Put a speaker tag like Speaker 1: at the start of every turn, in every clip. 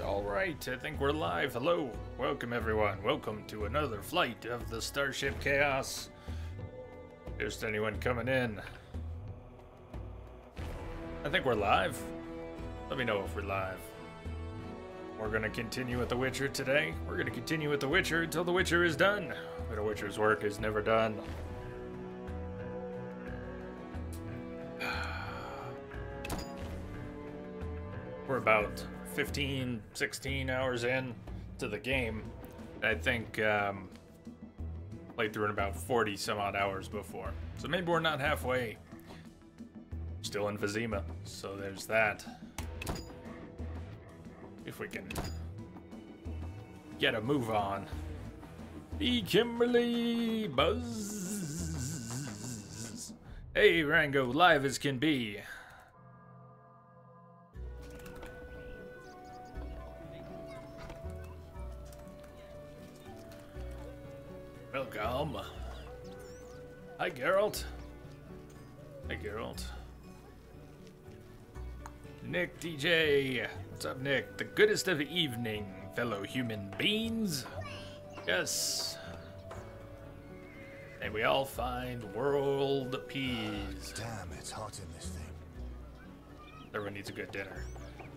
Speaker 1: Alright, I think we're live. Hello, welcome everyone. Welcome to another flight of the Starship Chaos. Just anyone coming in. I think we're live. Let me know if we're live. We're gonna continue with The Witcher today. We're gonna continue with The Witcher until The Witcher is done. But The Witcher's work is never done. We're about 15, 16 hours in to the game. I think played through in about 40 some odd hours before. So maybe we're not halfway. Still in Vizima, so there's that. If we can get a move on. Be Kimberly Buzz. Hey Rango, live as can be. Welcome. Hi, Geralt. Hi, Geralt. Nick DJ. What's up, Nick? The goodest of evening, fellow human beings. Yes. May we all find world peace.
Speaker 2: Damn, it's hot in this thing.
Speaker 1: Everyone needs a good dinner.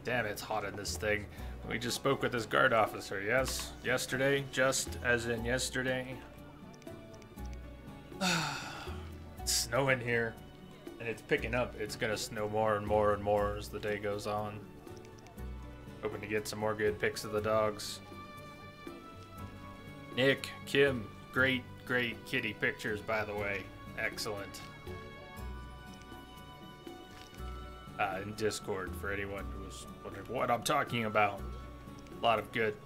Speaker 1: Damn, it's hot in this thing. We just spoke with this guard officer, yes? Yesterday? Just as in yesterday? It's snowing here, and it's picking up. It's gonna snow more and more and more as the day goes on. Hoping to get some more good pics of the dogs. Nick, Kim, great kitty pictures, by the way. Excellent. In Discord, for anyone who's wondering what I'm talking about. A lot of good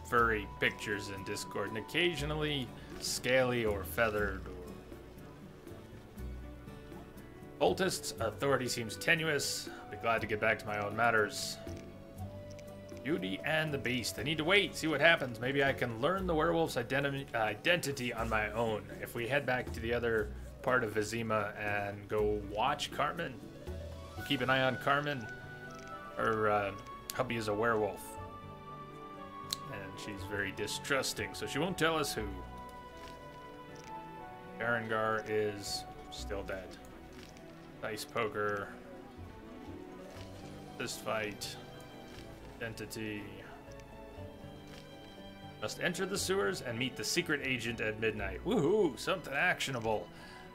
Speaker 1: furry pictures in Discord, and occasionally scaly or feathered. Cultists' authority seems tenuous. I'll be glad to get back to my own matters. Beauty and the Beast. I need to wait, see what happens. Maybe I can learn the werewolf's identity on my own. If we head back to the other part of Vizima and go watch Carmen, keep an eye on Carmen. Her hubby is a werewolf. And she's very distrusting, so she won't tell us who. Berengar is still dead. Dice poker. Fist fight. Identity. Must enter the sewers and meet the secret agent at midnight. Woohoo! Something actionable.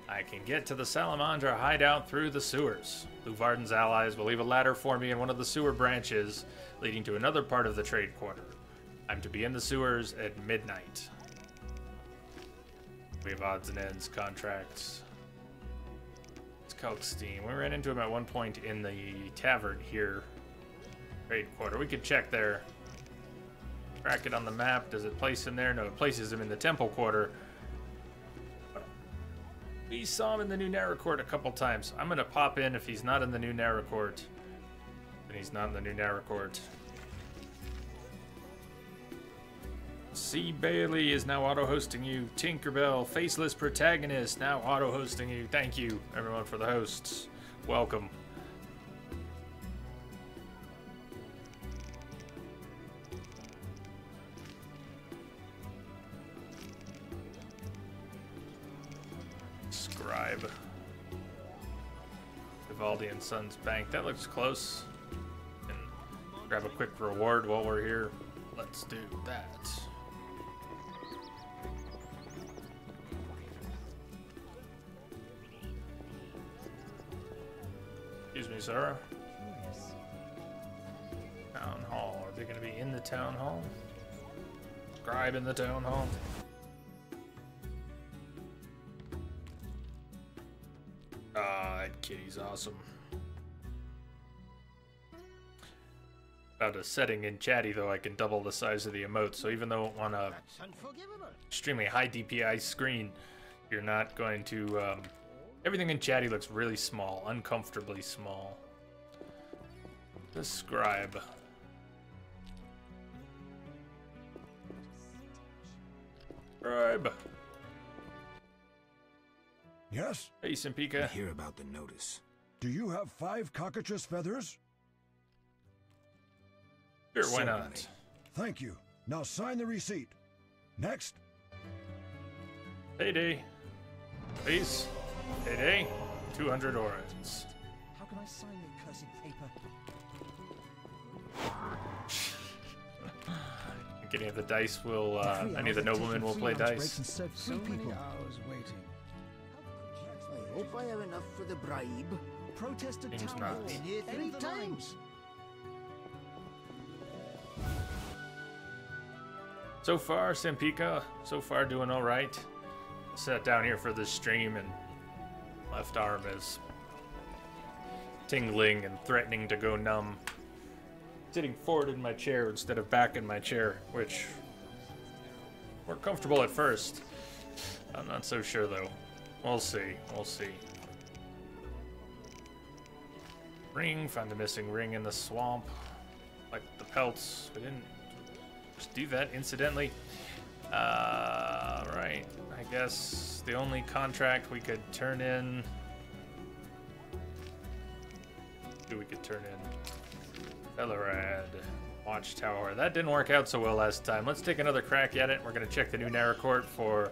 Speaker 1: I can get to the Salamandra hideout through the sewers. Lou Varden's allies will leave a ladder for me in one of the sewer branches, leading to another part of the trade quarter. I'm to be in the sewers at midnight. We have odds and ends, contracts. Kalkstein. We ran into him at one point in the tavern here. Trade quarter. We could check there. Track it on the map. Does it place him there? No, it places him in the temple quarter. We saw him in the new Narracourt a couple times. I'm going to pop in if he's not in the new Narracourt. Then he's not in the new Narracourt. C. Bailey is now auto-hosting you. Tinkerbell, Faceless Protagonist, now auto-hosting you. Thank you, everyone, for the hosts. Welcome. Scribe. Vivaldi and Sons Bank. That looks close. And grab a quick reward while we're here. Let's do that. Excuse me, Sarah. Town hall. Are they going to be in the town hall? Scribe in the town hall. Ah, that kitty's awesome. About a setting in chatty, though, I can double the size of the emote. So even though on a extremely high DPI screen, you're not going to... everything in chatty looks really small, uncomfortably small. The scribe. Scribe.
Speaker 2: Yes?
Speaker 1: Hey, Simpika.
Speaker 3: I hear about the notice.
Speaker 2: Do you have 5 cockatrice feathers?
Speaker 1: Sure, why
Speaker 3: Certainly.
Speaker 1: not?
Speaker 2: Thank you. Now sign the receipt. Next.
Speaker 1: Payday. Please. Payday. 200 orans.
Speaker 3: How can I sign your cursed paper?
Speaker 1: Any of the dice will, any of the noblemen will play dice.
Speaker 3: So many hours waiting.
Speaker 4: I hope I have enough for the bribe.
Speaker 3: Protest at
Speaker 1: Seems
Speaker 3: town
Speaker 1: not.
Speaker 3: hall.
Speaker 4: Been here
Speaker 3: Any
Speaker 4: 3
Speaker 3: time.
Speaker 4: times.
Speaker 1: So far, Simpika, so far doing all right. Sat down here for this stream and left arm is tingling and threatening to go numb. Sitting forward in my chair instead of back in my chair, which were comfortable at first. I'm not so sure though. We'll see. We'll see. Ring. Found a missing ring in the swamp. Like the pelts. We didn't just do that incidentally. Right. I guess the only contract we could turn in. Who we could turn in? Fellerad. Watchtower. That didn't work out so well last time. Let's take another crack at it. We're going to check the new Narracourt for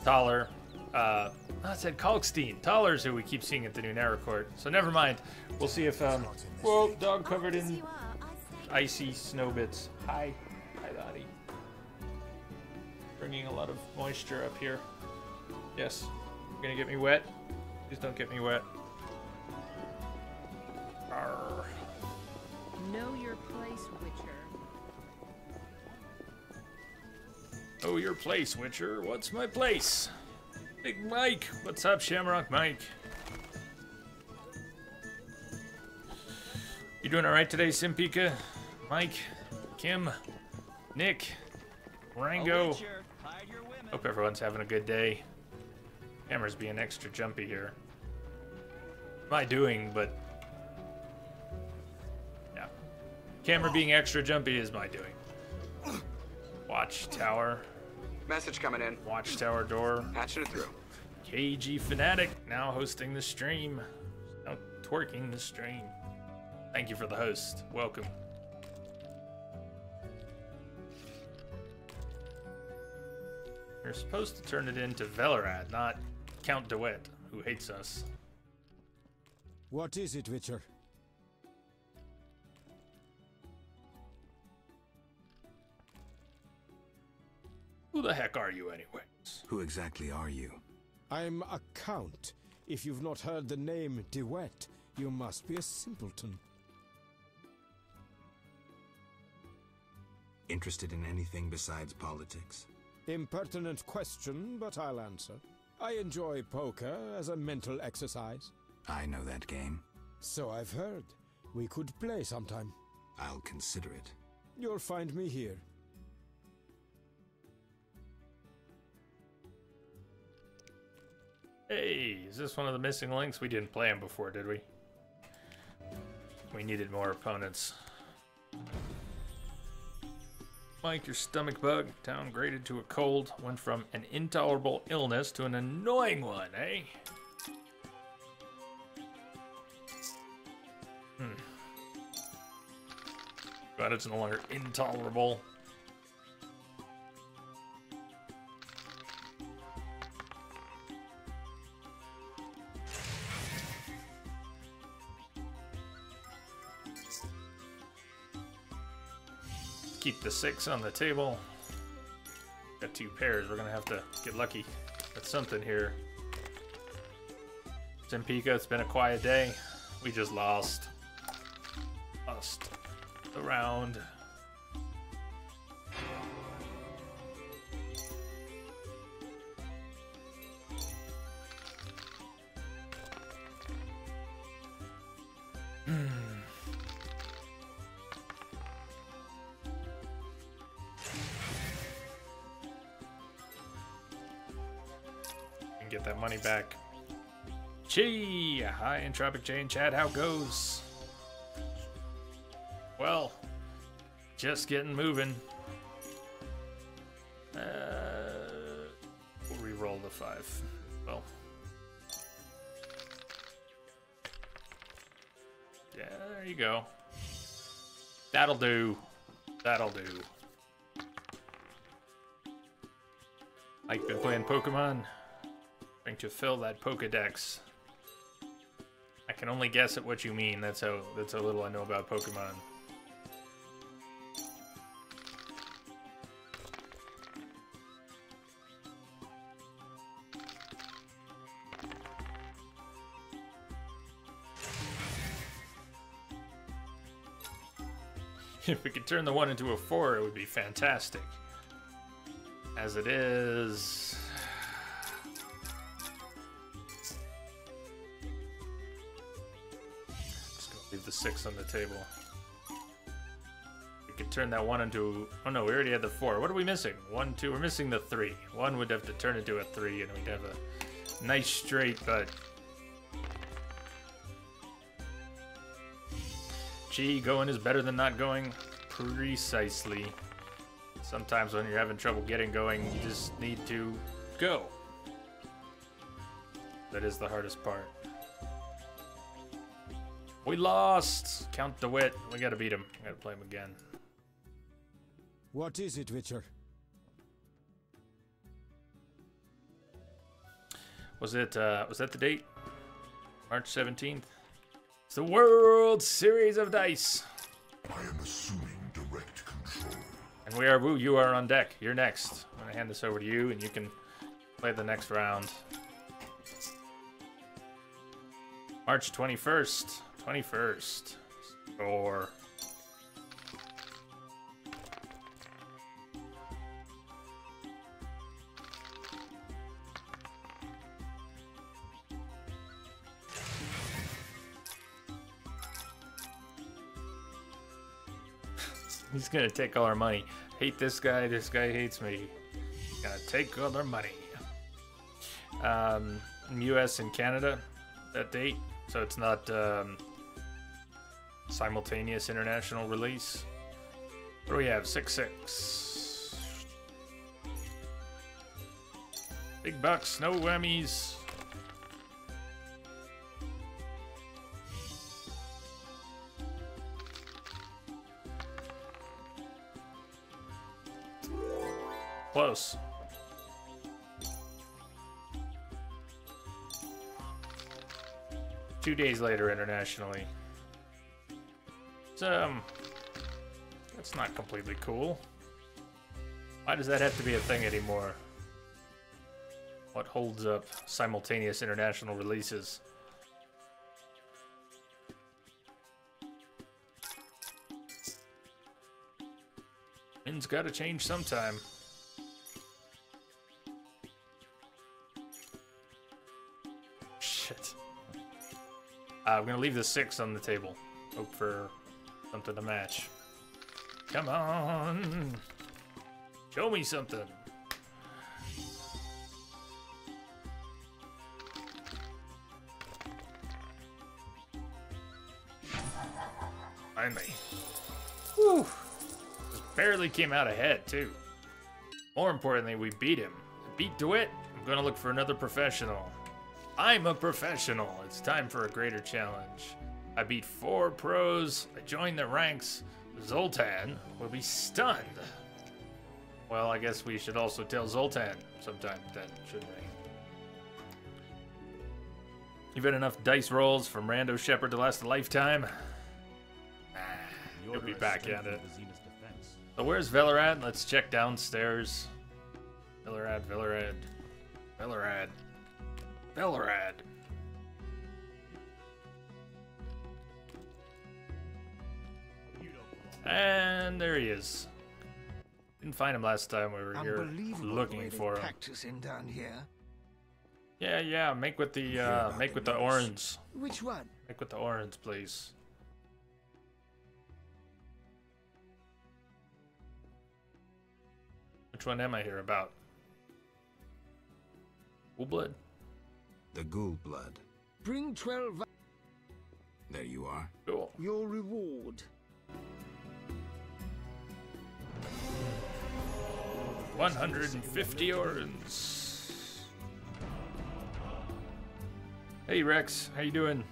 Speaker 1: Thaler. I said Kalkstein. Thaler's who we keep seeing at the new Narracourt. So never mind. We'll see if, whoa, dog covered in icy snow bits. Hi. Hi, Lottie. Bringing a lot of moisture up here. Yes. You're going to get me wet? Please don't get me wet. Arr.
Speaker 5: Know your place, Witcher.
Speaker 1: Oh, your place, Witcher. What's my place? Big Mike. What's up, Shamrock Mike? You doing all right today, Simpika? Mike, Kim, Nick, Rango. Hope everyone's having a good day. Hammer's being extra jumpy here. My doing, but yeah. Camera being extra jumpy is my doing. Watchtower.
Speaker 6: Message coming in.
Speaker 1: Watchtower door.
Speaker 6: Patching it through.
Speaker 1: KG Fanatic now hosting the stream. Now twerking the stream. Thank you for the host. Welcome. You're supposed to turn it into Velerad, not Count DeWitt, who hates us.
Speaker 2: What is it, Witcher?
Speaker 1: Who the heck are you anyways?
Speaker 7: Who exactly are you?
Speaker 8: I'm a count. If you've not heard the name DeWitt, you must be a simpleton.
Speaker 7: Interested in anything besides politics?
Speaker 8: Impertinent question, but I'll answer. I enjoy poker as a mental exercise.
Speaker 7: I know that game.
Speaker 8: So I've heard. We could play sometime.
Speaker 7: I'll consider it.
Speaker 8: You'll find me here.
Speaker 1: Hey, is this one of the missing links? We didn't play him before, did we? We needed more opponents. Mike, your stomach bug downgraded to a cold. Went from an intolerable illness to an annoying one, eh? Glad it's no longer intolerable. Keep the 6 on the table. Got 2 pairs. We're gonna have to get lucky at something here. Simpika, it's been a quiet day. We just lost the round. And get that money back. Gee, hi Entropic Jane chat, how goes? Well, just getting moving. We'll re-roll the 5. Well, yeah, there you go. That'll do. That'll do. playing Pokemon? Trying to fill that Pokedex. I can only guess at what you mean. That's how little I know about Pokemon. If we could turn the 1 into a 4, it would be fantastic. As it is... Just gonna leave the 6 on the table. We could turn that 1 into... Oh no, we already had the 4. What are we missing? 1, 2, we're missing the 3. 1 would have to turn into a 3 and we'd have a nice straight, but... Gee, going is better than not going. Precisely. Sometimes when you're having trouble getting going, you just need to go. That is the hardest part. We lost! Count DeWitt. We gotta beat him. We gotta play him again.
Speaker 2: What is it, Witcher?
Speaker 1: Was that the date? March 17th? It's the World Series of Dice.
Speaker 6: I am assuming direct control.
Speaker 1: And we are Woo, you are on deck. You're next. I'm gonna hand this over to you and you can play the next round. March 21st. 21st. Or he's gonna take all our money. Hate this guy hates me. Gonna take all our money. US and Canada, that date. So it's not simultaneous international release. What do we have? 6-6. Big bucks, no whammies. Close. Two days later internationally. That's not completely cool. Why does that have to be a thing anymore? What holds up simultaneous international releases? It's gotta change sometime. Shit. I'm gonna leave the 6 on the table. Hope for something to match. Come on! Show me something! Finally. Whew! Just barely came out ahead, too. More importantly, we beat him. Beat DeWitt. I'm gonna look for another professional. I'm a professional. It's time for a greater challenge. I beat 4 pros. I joined the ranks. Zoltan will be stunned. Well, I guess we should also tell Zoltan sometime then, shouldn't we? You've had enough dice rolls from Rando Shepard to last a lifetime. He'll be back at it. So where's Velerad? Let's check downstairs. Velerad. And there he is. Didn't find him last time we were here looking for him.
Speaker 4: Practicing down here.
Speaker 1: Yeah. Make with the orange.
Speaker 4: Which one?
Speaker 1: Make with the orange, please. Which one am I here about? Ghoul blood?
Speaker 7: The ghoul blood.
Speaker 4: Bring 12.
Speaker 7: There you are.
Speaker 1: Cool.
Speaker 4: Your reward.
Speaker 1: 150 orens. Hey Rex, how you doing?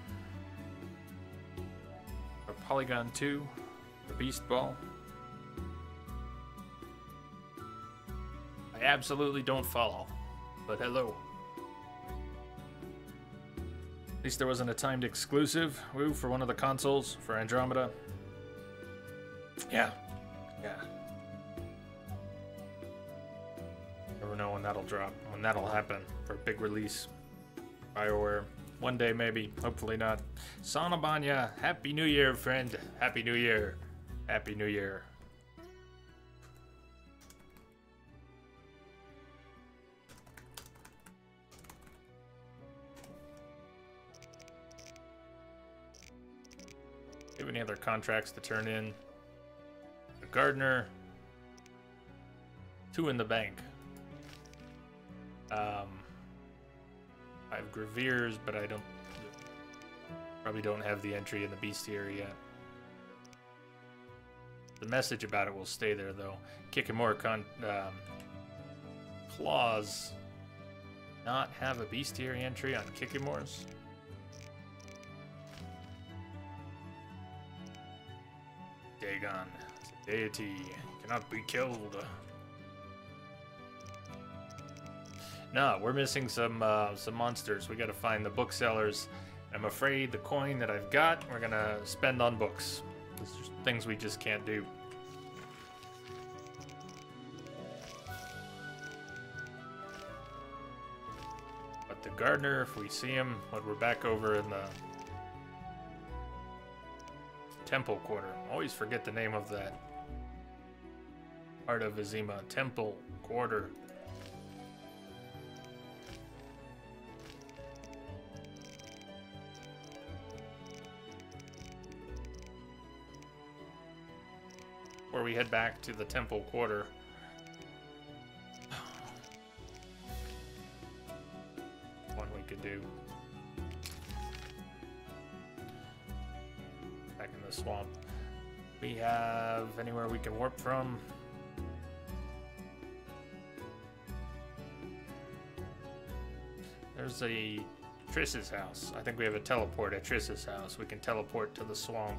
Speaker 1: A Polygon 2, the Beast Ball. I absolutely don't follow. but hello. At least there wasn't a timed exclusive, woo, for one of the consoles, for Andromeda. Yeah. Never know when that'll drop, when that'll happen for a big release. BioWare. One day, maybe. Hopefully not. Sonobanya, Happy New Year, friend. Happy New Year. Happy New Year. Do you have any other contracts to turn in? A gardener. 2 in the bank. 5 Graveers, but I probably don't have the entry in the bestiary yet. The message about it will stay there though. Kikimora Claws not have a bestiary entry on Kikimoras. Dagon, it's a deity, cannot be killed. No, we're missing some monsters. We gotta find the booksellers. I'm afraid the coin that I've got, we're gonna spend on books. There's just things we just can't do. But the gardener, if we see him when we're back over in the Temple Quarter. Always forget the name of that part of Vizima. Temple Quarter. Before we head back to the Temple Quarter. One we could do. Back in the swamp. We have anywhere we can warp from. There's a Triss's house. I think we have a teleport at Triss's house. We can teleport to the swamp.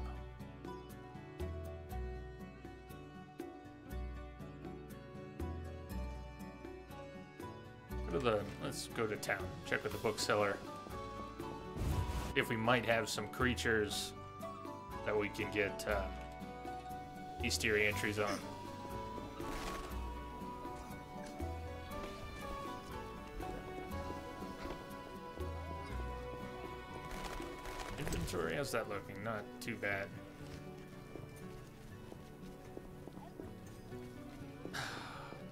Speaker 1: Let's go to town. Check with the bookseller. If we might have some creatures that we can get bestiary entries on. Inventory, how's that looking? Not too bad.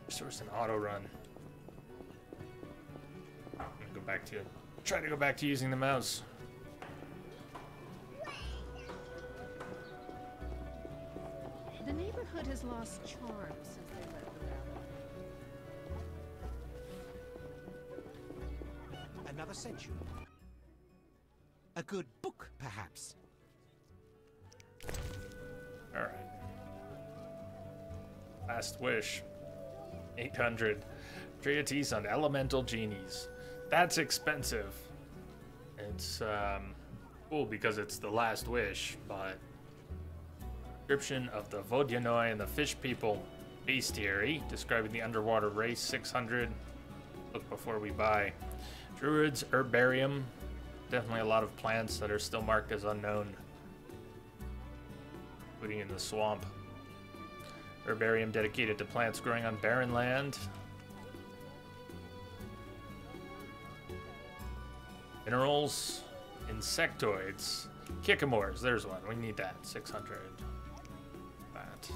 Speaker 1: Resource and auto run. Try to go back to using the mouse.
Speaker 5: The neighborhood has lost charm since they left the valley.
Speaker 3: Another century. A good book, perhaps.
Speaker 1: All right. Last wish. 800. Treatise on elemental genies. That's expensive. It's cool because it's the last wish, but description of the Vodyanoi and the fish people bestiary, describing the underwater race. 600. Look before we buy. Druids herbarium. Definitely a lot of plants that are still marked as unknown, including in the swamp. Herbarium dedicated to plants growing on barren land. Minerals, insectoids, Kikimores, there's one. We need that. 600. That.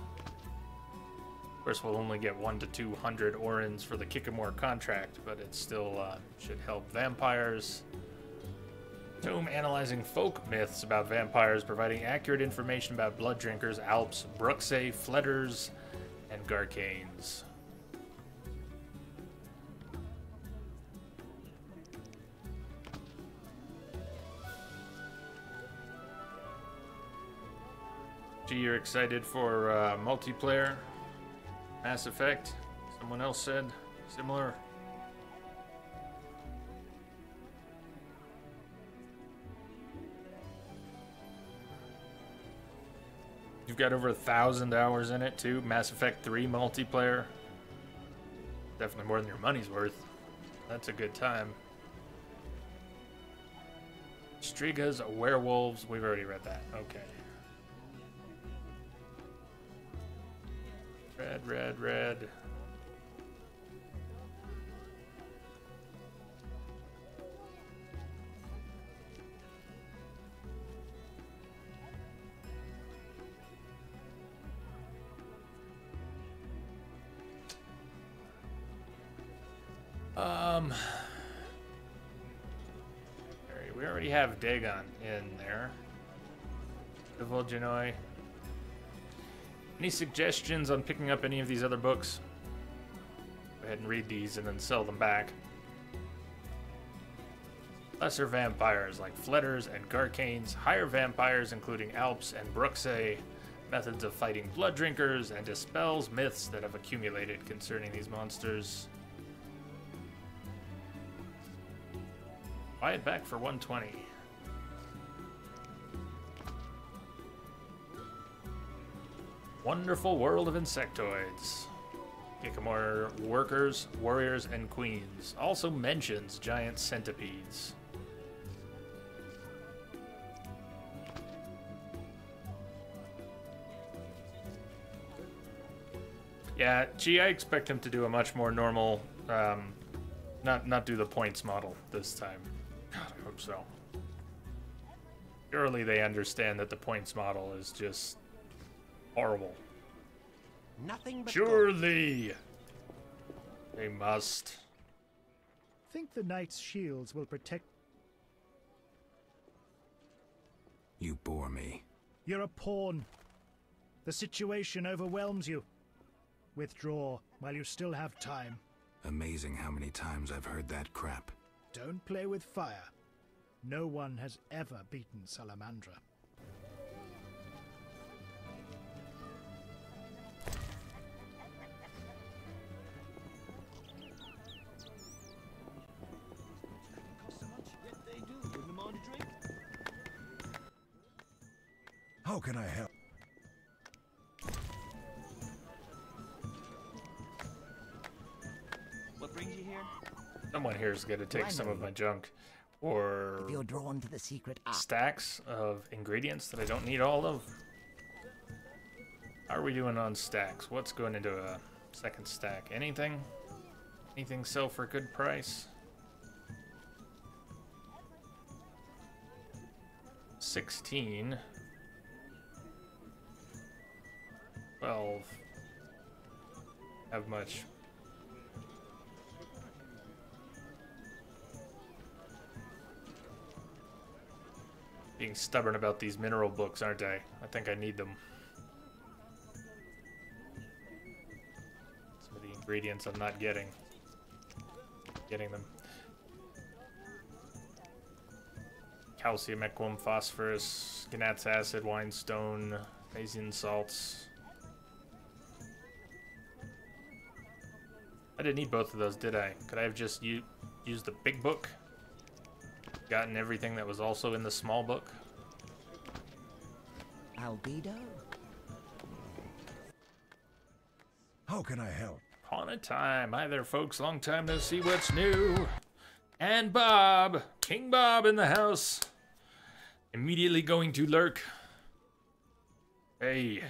Speaker 1: Of course, we'll only get 1 to 200 orins for the Kikimore contract, but it still should help vampires. Tome analyzing folk myths about vampires, providing accurate information about blood drinkers, Alps, Bruxae, Fletters, and Garcanes. Gee, you're excited for multiplayer? Mass Effect? Someone else said similar. You've got over 1,000 hours in it too. Mass Effect 3 multiplayer. Definitely more than your money's worth. That's a good time. Striga's werewolves. We've already read that. Okay. Red, red, red. We already have Dagon in there. The Volgenoi. Any suggestions on picking up any of these other books? Go ahead and read these and then sell them back. Lesser vampires like Fletters and Garcanes. Higher vampires including Alps and Bruxae. Methods of fighting blood drinkers and dispels myths that have accumulated concerning these monsters. Buy it back for 120. Wonderful world of insectoids. Kikamor workers, warriors, and queens. Also mentions giant centipedes. Yeah, gee, I expect him to do a much more normal, not do the points model this time. God, I hope so. Surely they understand that the points model is just horrible.
Speaker 3: Nothing but
Speaker 1: Surely they must.
Speaker 9: Think the knight's shields will protect.
Speaker 7: You bore me.
Speaker 9: You're a pawn. The situation overwhelms you. Withdraw while you still have time.
Speaker 7: Amazing how many times I've heard that crap.
Speaker 9: Don't play with fire. No one has ever beaten Salamandra.
Speaker 2: How can I help?
Speaker 3: What brings you here?
Speaker 1: Someone here is going to take some of my junk. Or
Speaker 4: If you're drawn to the secret art.
Speaker 1: stacks of ingredients that I don't need all of. How are we doing on stacks? What's going into a second stack? Anything? Anything sell for a good price? 16. 12. Have much. Being stubborn about these mineral books, aren't I? I think I need them. Some of the ingredients I'm not getting. Getting them. Calcium, equum, phosphorus, Gnat's acid, whinstone, Asian salts. I didn't need both of those, did I? Could I have just used the big book? Gotten everything that was also in the small book?
Speaker 4: Albedo?
Speaker 2: How can I help?
Speaker 1: Upon a time. Hi there, folks. Long time no see. What's new? And Bob. King Bob in the house. Immediately going to lurk. Hey.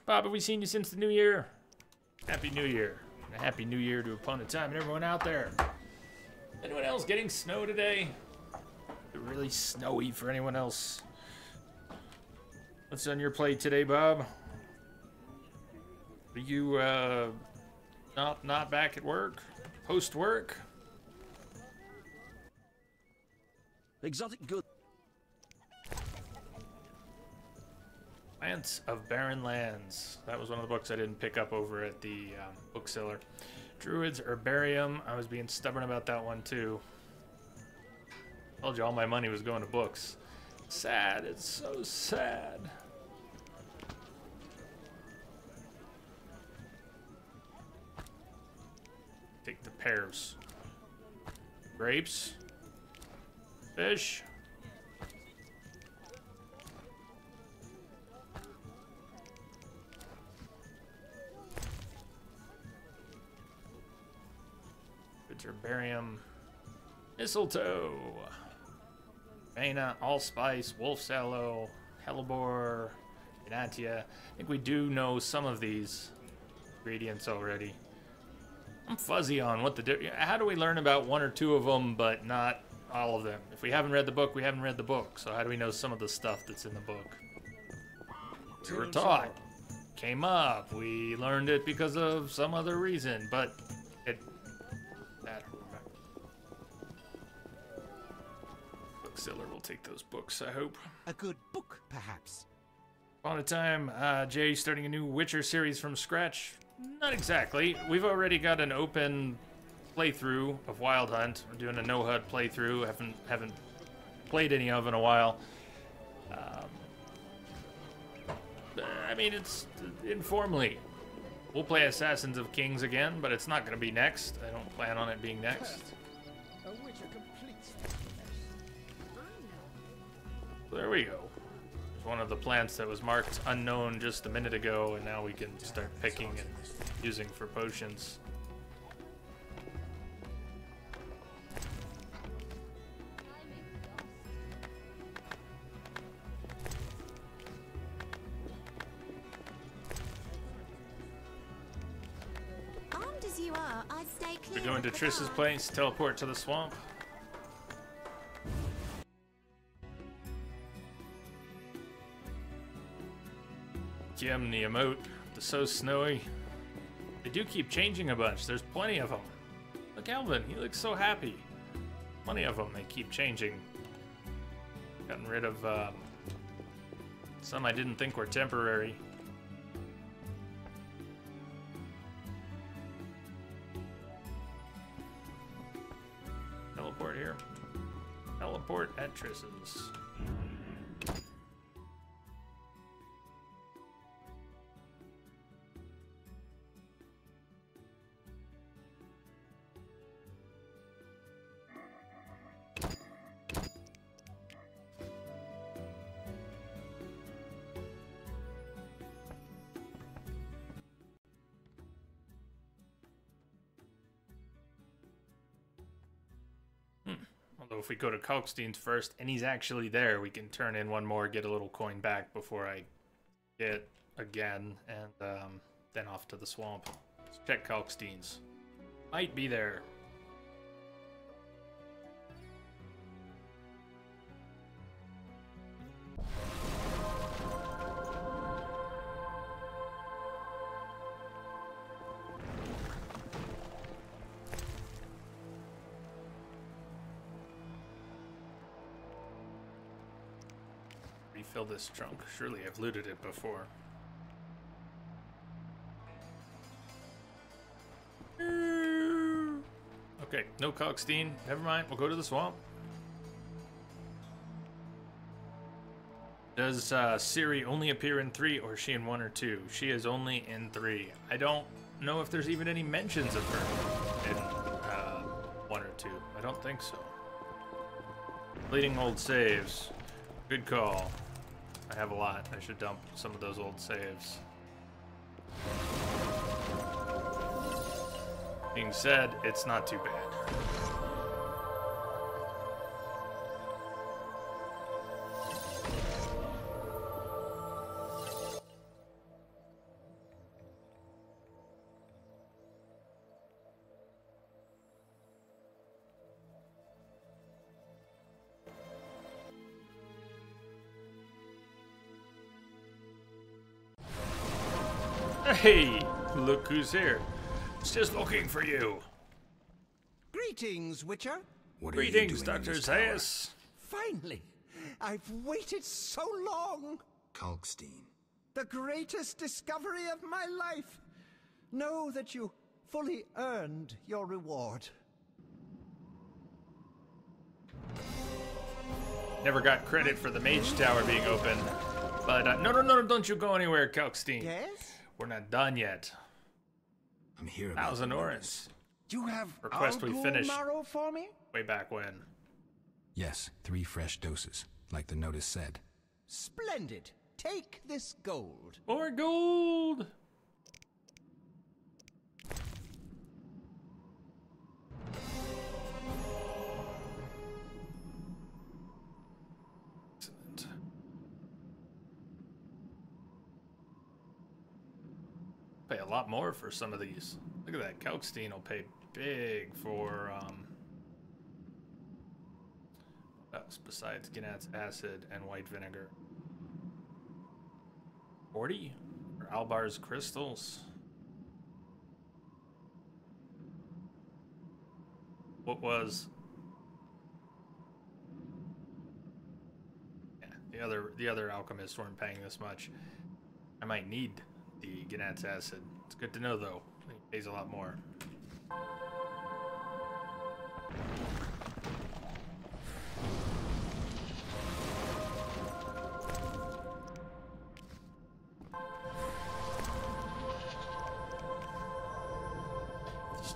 Speaker 1: Bob, have we seen you since the new year? Happy New Year. And a happy New Year to Upon a Time and everyone out there. Anyone else getting snow today? Is it really snowy for anyone else? What's on your plate today, Bob? Are you, not back at work? Post-work?
Speaker 3: Exotic good.
Speaker 1: Plants of Barren Lands. That was one of the books I didn't pick up over at the bookseller. Druid's Herbarium. I was being stubborn about that one too. Told you all my money was going to books. Sad. It's so sad. Take the pears. Grapes. Fish. Herbarium. Mistletoe. Vena, allspice, wolf's aloe, hellebore, Gnatia. I think we do know some of these ingredients already. I'm fuzzy on what how do we learn about one or two of them, but not all of them? If we haven't read the book, we haven't read the book. So how do we know some of the stuff that's in the book? We were taught. Came up. We learned it because of some other reason, but it... Bookseller will take those books, I hope.
Speaker 3: A good book, perhaps.
Speaker 1: On a time, Jay starting a new Witcher series from scratch? Not exactly. We've already got an open playthrough of Wild Hunt. We're doing a no-HUD playthrough. Haven't played any of in a while. I mean, it's informally. We'll play Assassins of Kings again, but it's not going to be next. I don't plan on it being next. So there we go. It's one of the plants that was marked unknown just a minute ago, and now we can start picking and using for potions.
Speaker 10: Armed as you are, I'd stay clear.
Speaker 1: We're going to Triss's place, teleport to the swamp. Kim, the emote, the So Snowy. They do keep changing a bunch. There's plenty of them. Look, Alvin, he looks so happy. Plenty of them. They keep changing. Gotten rid of some I didn't think were temporary. Teleport here. Teleport at Triss's. Although if we go to Kalkstein's first, and he's actually there, we can turn in one more, get a little coin back before I get again, and then off to the swamp. Let's check Kalkstein's. Might be there. Refill this trunk. Surely I've looted it before. Okay, no Kalkstein. Never mind. We'll go to the swamp. Does Ciri only appear in 3, or is she in 1 or 2? She is only in 3. I don't know if there's even any mentions of her in 1 or 2. I don't think so. Bleeding old saves. Good call. I have a lot. I should dump some of those old saves. Being said, it's not too bad. Hey, look who's here. It's just looking for you.
Speaker 3: Greetings, Witcher.
Speaker 7: What
Speaker 1: Greetings,
Speaker 7: are you doing
Speaker 1: Dr.
Speaker 7: in this tower?
Speaker 1: Zaius.
Speaker 3: Finally. I've waited so long.
Speaker 7: Kalkstein.
Speaker 3: The greatest discovery of my life. Know that you fully earned your reward.
Speaker 1: Never got credit for the Mage Tower being open. But, no, don't you go anywhere, Kalkstein.
Speaker 3: Yes?
Speaker 1: We're not done yet.
Speaker 7: I'm here about
Speaker 1: Thousand Oris.
Speaker 3: You have
Speaker 1: Request we
Speaker 3: Algul
Speaker 1: finish.
Speaker 3: marrow for me?
Speaker 1: Way back when.
Speaker 7: Yes, 3 fresh doses, like the notice said.
Speaker 3: Splendid. Take this gold.
Speaker 1: More gold! Excellent. Pay a lot more for some of these. Look at that. Kalkstein will pay big for, besides Gnat's acid and white vinegar. 40 for Albar's crystals. What was? Yeah, the other alchemists weren't paying this much. I might need the Gnat's acid. It's good to know though. It pays a lot more.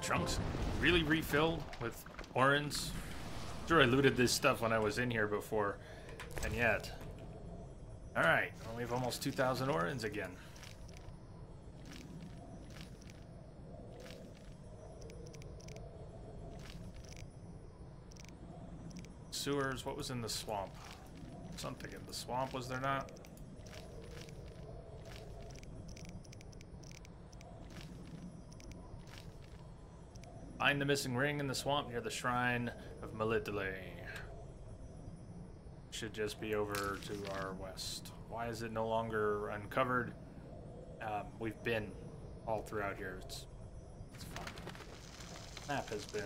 Speaker 1: Trunks really refilled with orens. Sure, I looted this stuff when I was in here before, and yet. Alright, well, we have almost 2,000 orens again. Sewers, what was in the swamp? Something in the swamp, was there not? Find the missing ring in the swamp near the shrine of Melitele. Should just be over to our west. Why is it no longer uncovered? We've been all throughout here. It's fine. Map has been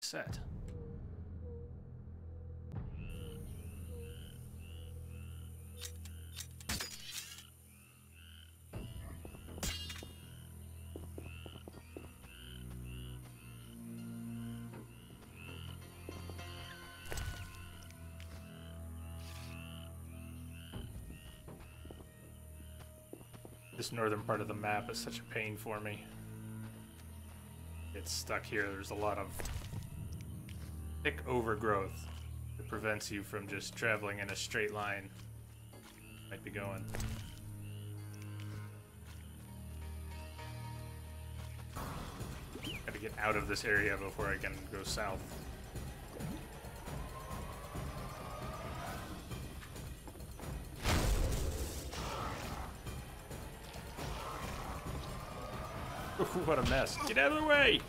Speaker 1: set. This northern part of the map is such a pain for me. It's stuck here. There's a lot of thick overgrowth that prevents you from just traveling in a straight line. Might be going. Gotta get out of this area before I can go south. What a mess. Get out of the way!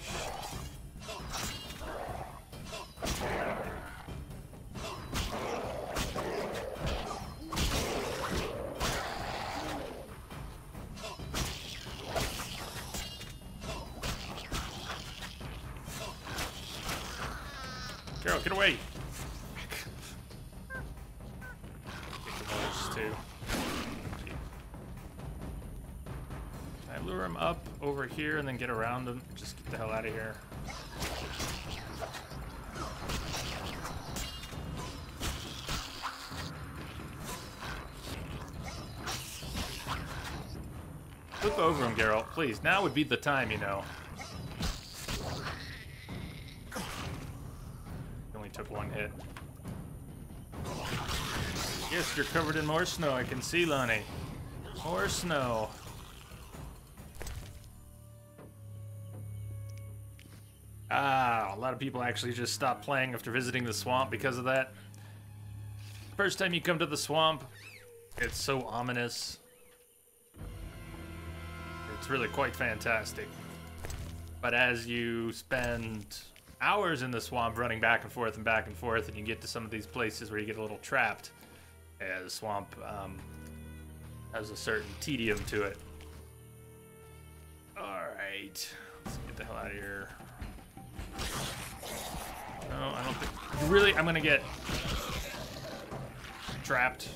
Speaker 1: Carol, get away! Too. I lure him up over here and then get around him. Just get the hell out of here. Look over him, Geralt, please. Now would be the time, you know. Only took one hit. Yes, you're covered in more snow. I can see, Lonnie. More snow. Ah, a lot of people actually just stopped playing after visiting the swamp because of that. First time you come to the swamp, it's so ominous. It's really quite fantastic. But as you spend hours in the swamp running back and forth, and you get to some of these places where you get a little trapped, the swamp has a certain tedium to it. Alright, let's get the hell out of here. No, I don't think... Really? I'm gonna get trapped.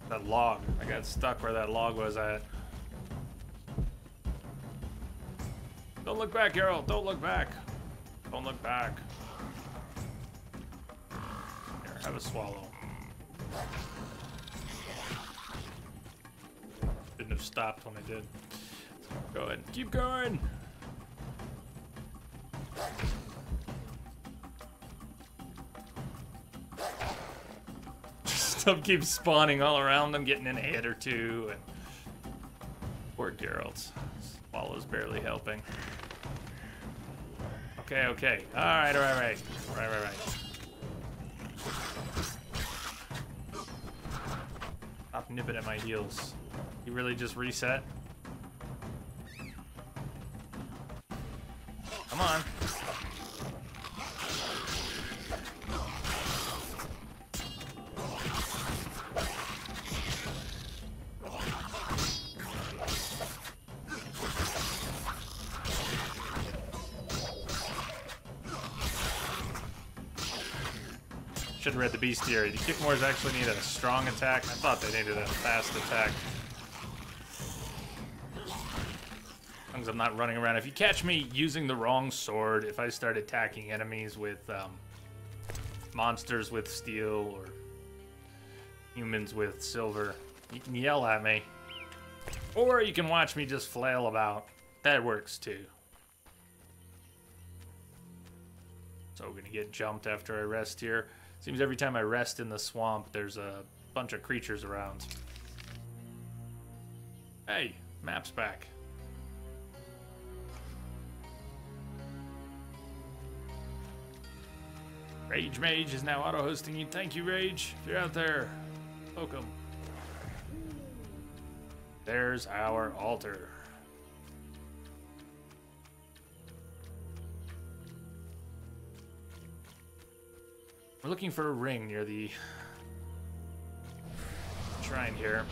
Speaker 1: That log. I got stuck where that log was at. Don't look back, Geralt. Don't look back. Don't look back. Here, have a swallow. Shouldn't have stopped when I did. Go ahead. Keep going. Stuff keeps spawning all around them, getting in a hit or two, and poor Geralt. Swallow's barely helping. Okay, okay. Alright. Stop nipping at my heels. You really just reset? Come on. Should have read the bestiary. The Kickmores actually need a strong attack. I thought they needed a fast attack. As long as I'm not running around. If you catch me using the wrong sword, if I start attacking enemies with monsters with steel or humans with silver, you can yell at me. Or you can watch me just flail about. That works too. So we're gonna get jumped after I rest here. Seems every time I rest in the swamp, there's a bunch of creatures around. Hey, map's back. Rage Mage is now auto-hosting you. Thank you, Rage. If you're out there, welcome. There's our altar. We're looking for a ring near the shrine here.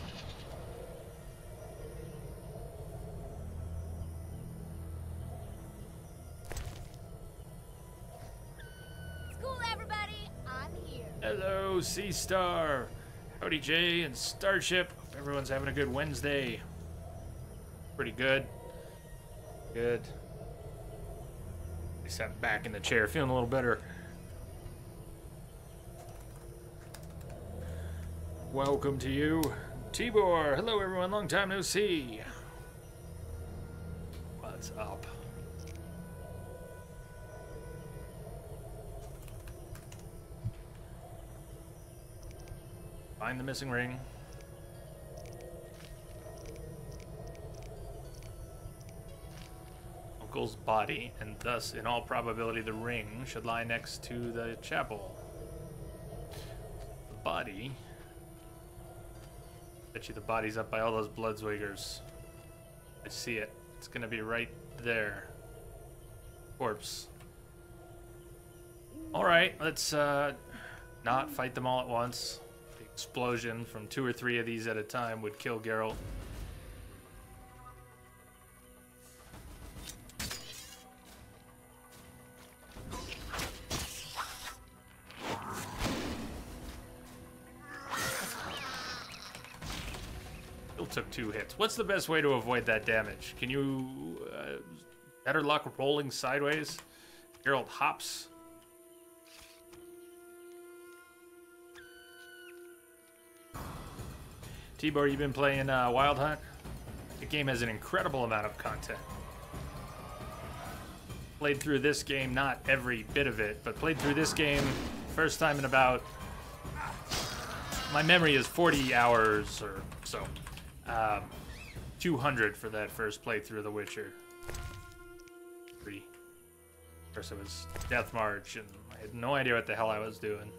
Speaker 10: School, everybody! I'm here.
Speaker 1: Hello, Sea Star. Howdy, Jay and Starship. Hope everyone's having a good Wednesday. Pretty good. Good. I sat back in the chair, feeling a little better. Welcome to you, Tibor. Hello, everyone. Long time no see. What's up? Find the missing ring. Uncle's body, and thus, in all probability, the ring should lie next to the chapel. The body. Bet you the body's up by all those Bloodswingers. I see it. It's gonna be right there. Corpse. Alright, let's not fight them all at once. The explosion from 2 or 3 of these at a time would kill Geralt. Took 2 hits. What's the best way to avoid that damage? Can you better luck rolling sideways? Geralt hops. Tibor, you been playing Wild Hunt? The game has an incredible amount of content. Played through this game, not every bit of it, but played through this game first time in about, my memory is 40 hours or so. 200 for that first playthrough of The Witcher 3. Of course, it was Death March, and I had no idea what the hell I was doing.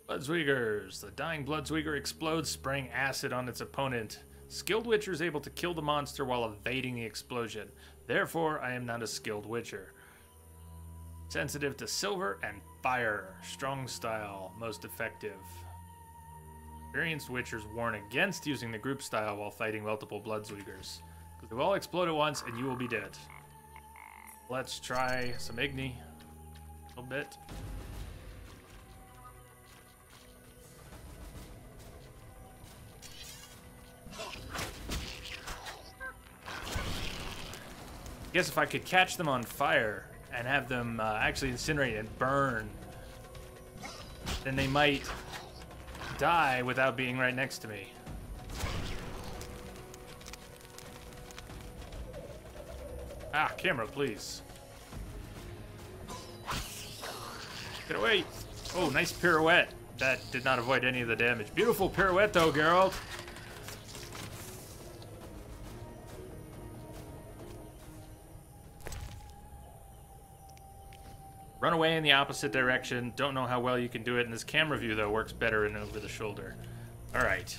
Speaker 1: Bloodsweigers. The dying Bloodsweiger explodes, spraying acid on its opponent. Skilled Witcher is able to kill the monster while evading the explosion. Therefore, I am not a skilled Witcher. Sensitive to silver and fire. Strong style. Most effective. Experienced Witchers warn against using the group style while fighting multiple Bloodsweigers, because they will all explode at once and you will be dead. Let's try some Igni. A little bit. I guess if I could catch them on fire and have them actually incinerate and burn then they might die without being right next to me. Ah, camera, please. Get away. Oh, nice pirouette. That did not avoid any of the damage. Beautiful pirouette, though, Geralt. Run away in the opposite direction. Don't know how well you can do it. And this camera view, though, works better in over the shoulder. All right.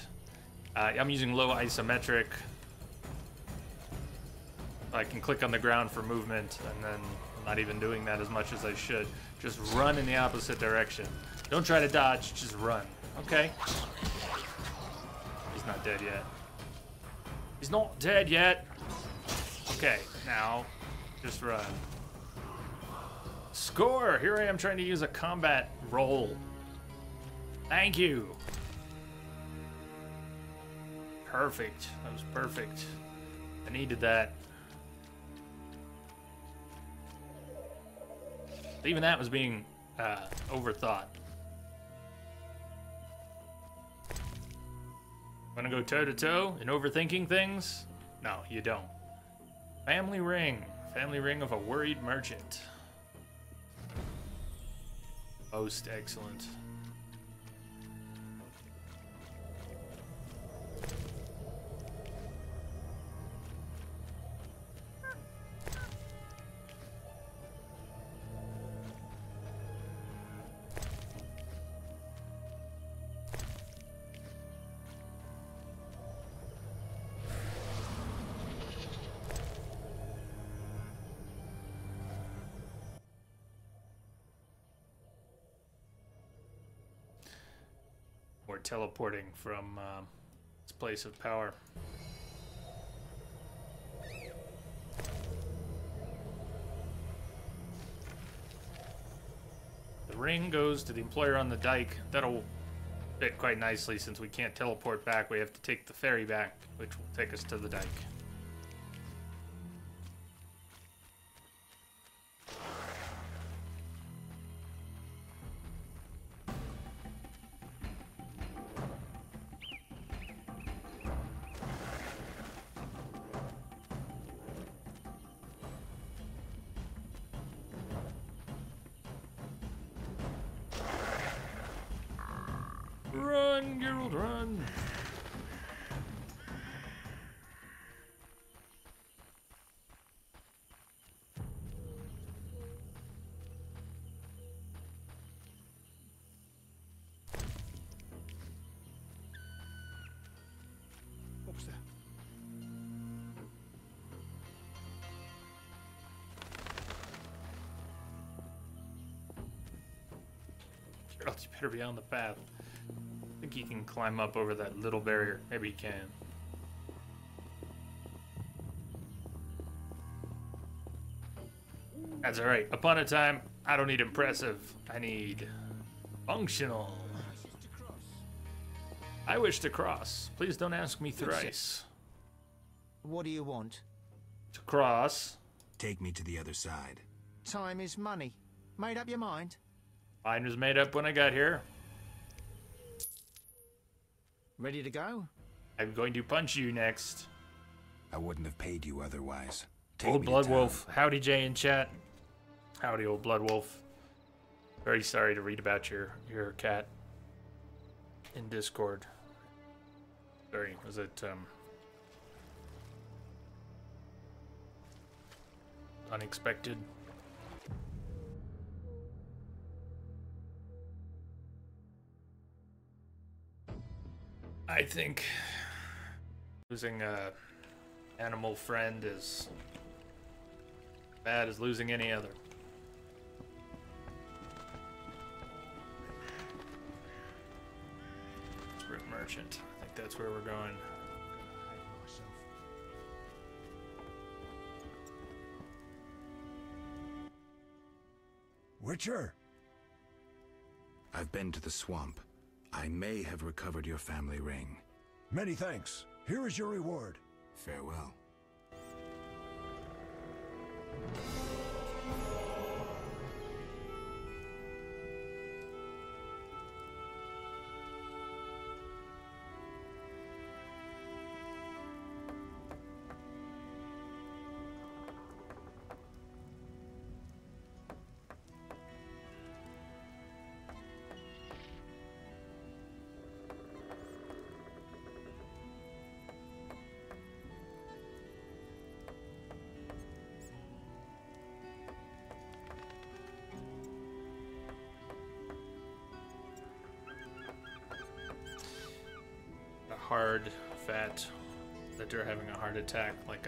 Speaker 1: I'm using low isometric. I can click on the ground for movement, and then I'm not even doing that as much as I should. Just run in the opposite direction. Don't try to dodge, just run. Okay. He's not dead yet. He's not dead yet. Okay, now just run. Score! Here I am trying to use a combat roll. Thank you. Perfect. That was perfect. I needed that. Even that was being overthought. Wanna go toe-to-toe in overthinking things? No, you don't. Family ring. Family ring of a worried merchant. Most excellent. We're teleporting from this place of power. The ring goes to the employer on the dike. That'll fit quite nicely since we can't teleport back. We have to take the ferry back, which will take us to the dike. Run, Geralt, run!
Speaker 8: What was that?
Speaker 1: Geralt, you better be on the path. I think he can climb up over that little barrier. Maybe he can. That's alright. Upon a time, I don't need impressive. I need functional. I wish to cross. Please don't ask me thrice.
Speaker 4: What do you want?
Speaker 1: To cross.
Speaker 7: Take me to the other side.
Speaker 4: Time is money. Made up your mind?
Speaker 1: Mine was made up when I got here.
Speaker 4: Ready to go?
Speaker 1: I'm going to punch you next.
Speaker 7: I wouldn't have paid you otherwise. Take
Speaker 1: Old
Speaker 7: me to
Speaker 1: Blood
Speaker 7: town.
Speaker 1: Wolf. Howdy, Jay in chat. Howdy, Old Blood Wolf. Very sorry to read about your cat in Discord. Sorry, was it unexpected? I think losing a animal friend is bad as losing any other. Sprint Merchant. I think that's where we're going.
Speaker 2: Witcher?
Speaker 7: I've been to the swamp. I may have recovered your family ring.
Speaker 2: Many thanks. Here is your reward.
Speaker 7: Farewell.
Speaker 1: hard fat that they're having a heart attack, like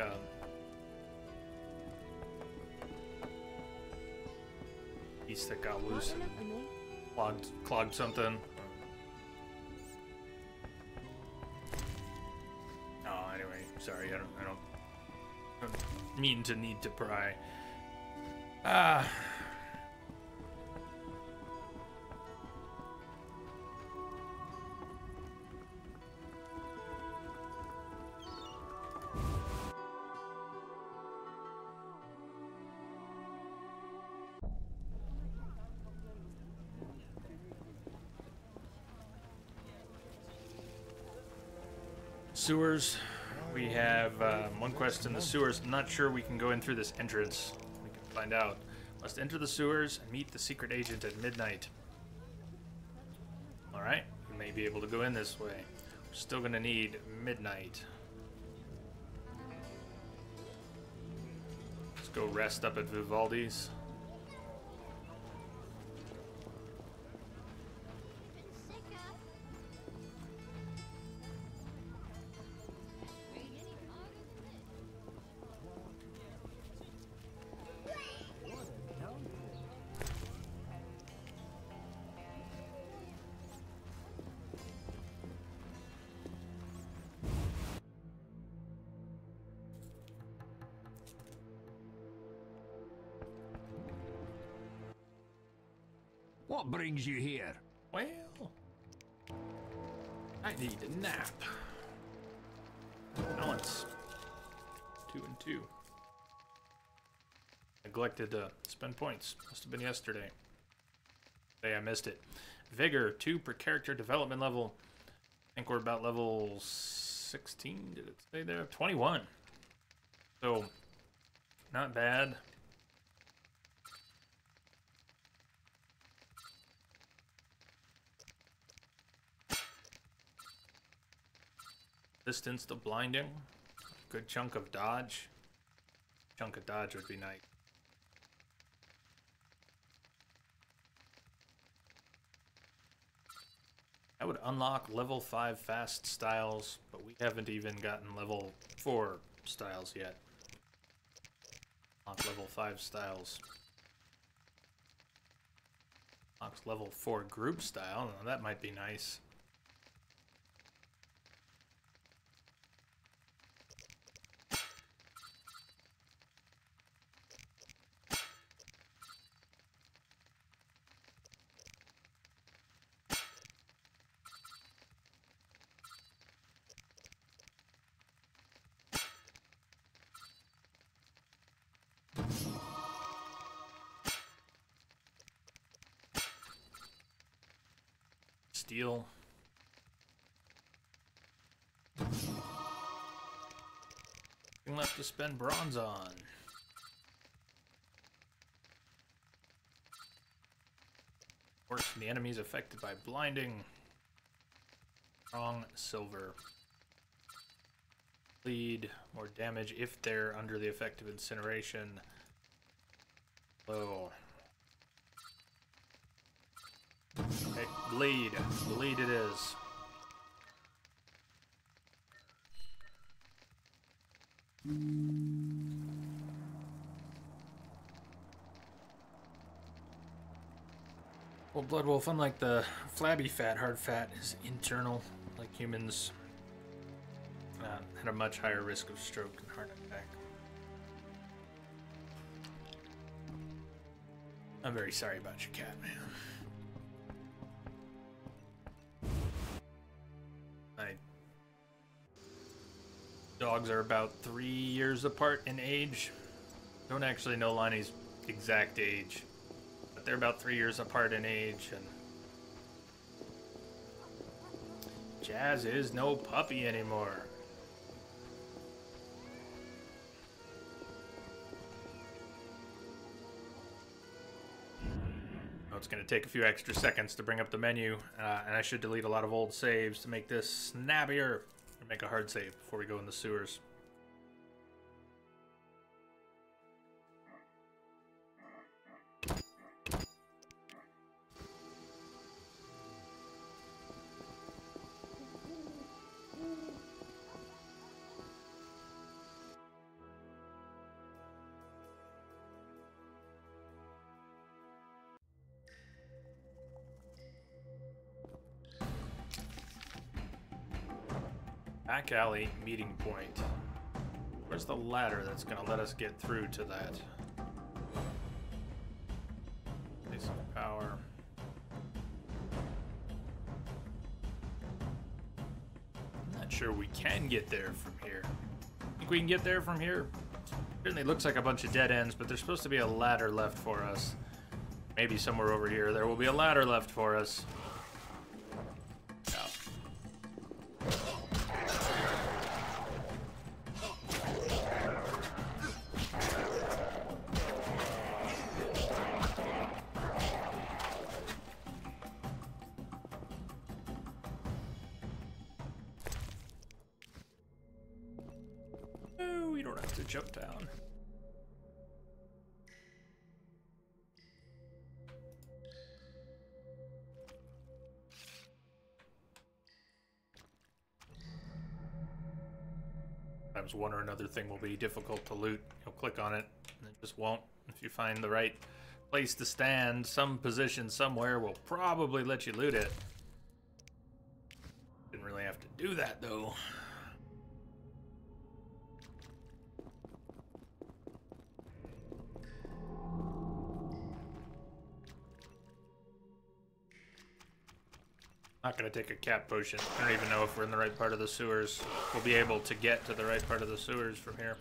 Speaker 1: piece that got loose and clogged something. Oh, anyway, sorry, I don't mean to need to pry. Sewers. We have one quest in the sewers. I'm not sure we can go in through this entrance. We can find out. Must enter the sewers and meet the secret agent at midnight. Alright, we may be able to go in this way. We're still gonna need midnight. Let's go rest up at Vivaldi's.
Speaker 11: What brings you here?
Speaker 1: Well, I need a nap. Balance. 2 and 2. Neglected to spend points. Must have been yesterday. Hey, I missed it. Vigor, 2 per character development level. I think we're about level 16. Did it say there? 21. So, not bad. Distance to blinding. Good chunk of dodge. Chunk of dodge would be nice. I would unlock level 5 fast styles, but we haven't even gotten level 4 styles yet. Unlock level 5 styles. Unlocks level 4 group style. Now that might be nice. Steel. Nothing left to spend bronze on. Works when the enemies affected by blinding. Strong silver. Bleed more damage if they're under the effect of incineration. Low. Okay, bleed. Bleed it is. Well, Blood Wolf, unlike the flabby fat, hard fat is internal, like humans. Had a much higher risk of stroke and heart attack. I'm very sorry about your cat, man. Dogs are about 3 years apart in age. Don't actually know Lonnie's exact age, but they're about 3 years apart in age, and Jazz is no puppy anymore. Oh, it's going to take a few extra seconds to bring up the menu, and I should delete a lot of old saves to make this snappier. Make a hard save before we go in the sewers. Back alley meeting point. Where's the ladder that's gonna let us get through to that? Place of power. I'm not sure we can get there from here. Think we can get there from here? Certainly looks like a bunch of dead ends, but there's supposed to be a ladder left for us. Maybe somewhere over here there will be a ladder left for us. No, we don't have to jump down. Sometimes one or another thing will be difficult to loot. You'll click on it, and it just won't. If you find the right place to stand, some position somewhere will probably let you loot it. Didn't really have to do that, though. Not gonna take a cat potion. I don't even know if we're in the right part of the sewers. We'll be able to get to the right part of the sewers from here.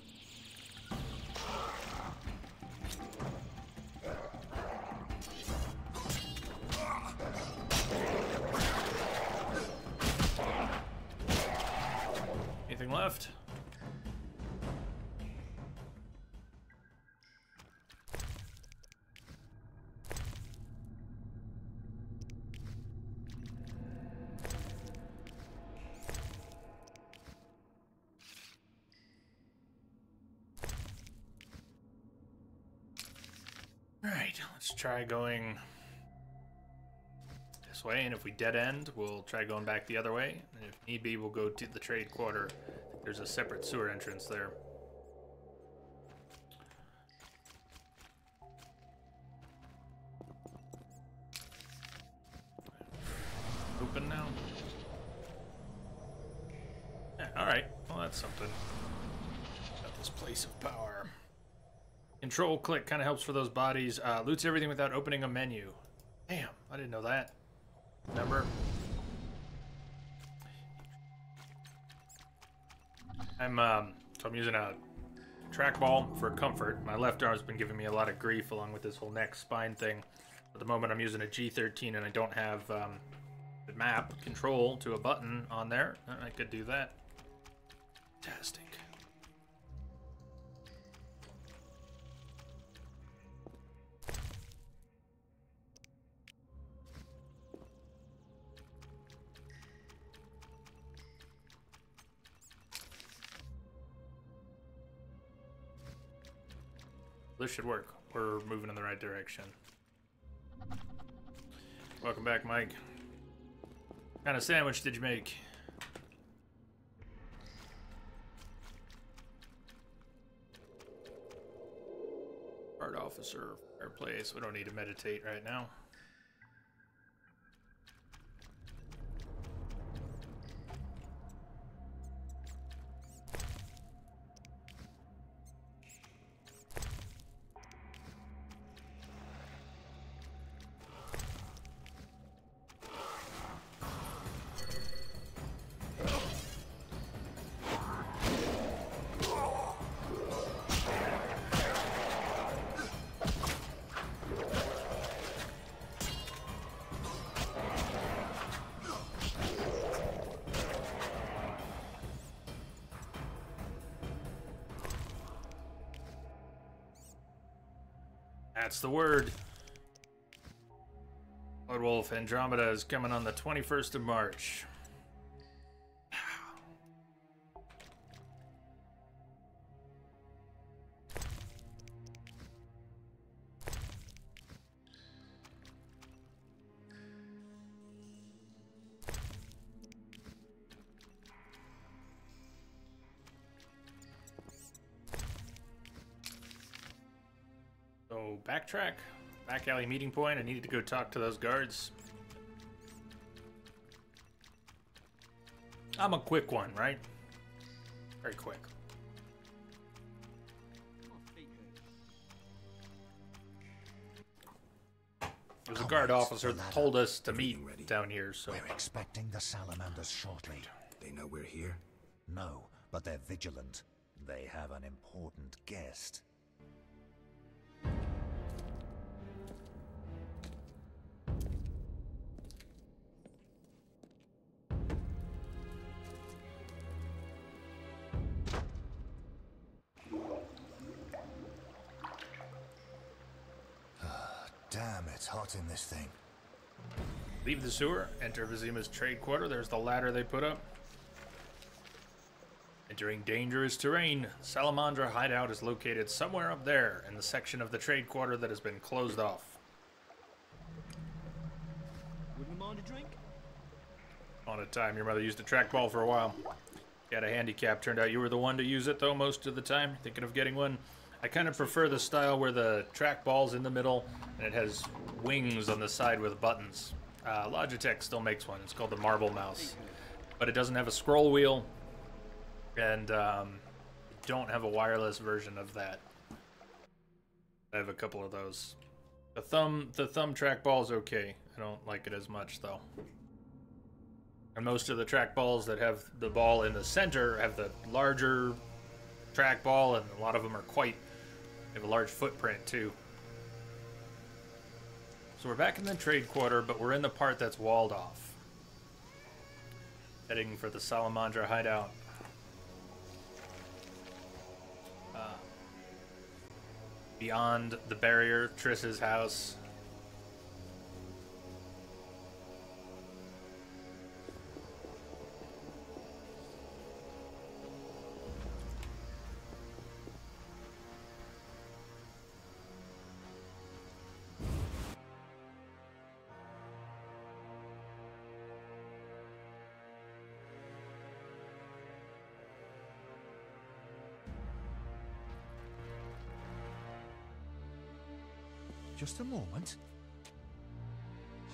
Speaker 1: Anything left? Alright, let's try going this way, and if we dead end, we'll try going back the other way, and if need be, we'll go to the trade quarter. There's a separate sewer entrance there. Open now? Yeah, alright, well that's something. Got this place of power. Control click kind of helps for those bodies. Loots everything without opening a menu. Damn, I didn't know that. Remember? So I'm using a trackball for comfort. My left arm's been giving me a lot of grief along with this whole neck spine thing. At the moment I'm using a G13 and I don't have the map control to a button on there. I could do that. Fantastic. This should work. We're moving in the right direction. Welcome back, Mike. What kind of sandwich did you make? Guard officer, fireplace. We don't need to meditate right now. That's the word. Blood Wolf Andromeda is coming on the 21st of March. So, backtrack. Back alley meeting point. I needed to go talk to those guards. I'm a quick one, right? Very quick. It was a guard officer that told us to meet down here, so...
Speaker 2: We're expecting the salamanders shortly.
Speaker 7: They know we're here?
Speaker 2: No, but they're vigilant. They have an important guest. Damn, it's hot in this thing.
Speaker 1: Leave the sewer, enter Vizima's trade quarter. There's the ladder they put up. Entering dangerous terrain, Salamandra hideout is located somewhere up there in the section of the trade quarter that has been closed off.
Speaker 12: Wouldn't mind a drink?
Speaker 1: On a time, your mother used a trackball for a while. You had a handicap. Turned out you were the one to use it, though, most of the time. Thinking of getting one? I kind of prefer the style where the trackball's in the middle and it has wings on the side with buttons. Logitech still makes one. It's called the Marble Mouse. But it doesn't have a scroll wheel. And don't have a wireless version of that. I have a couple of those. The thumb trackball is okay. I don't like it as much, though. And most of the trackballs that have the ball in the center have the larger trackball, and a lot of them are they have a large footprint too. So we're back in the trade quarter, but we're in the part that's walled off. Heading for the Salamandra hideout. Beyond the barrier, Triss's house.
Speaker 3: Just a moment.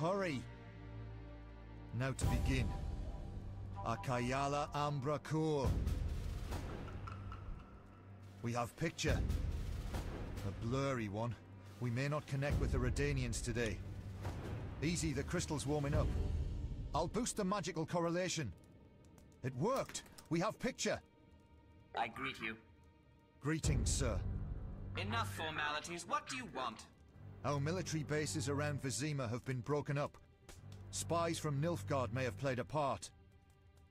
Speaker 3: Hurry. Now to begin. Akayala Ambra Kur. We have picture. A blurry one. We may not connect with the Redanians today. Easy, the crystal's warming up. I'll boost the magical correlation. It worked. We have picture.
Speaker 13: I greet you.
Speaker 3: Greetings, sir.
Speaker 13: Enough formalities. What do you want?
Speaker 3: Our military bases around Vizima have been broken up. Spies from Nilfgaard may have played a part.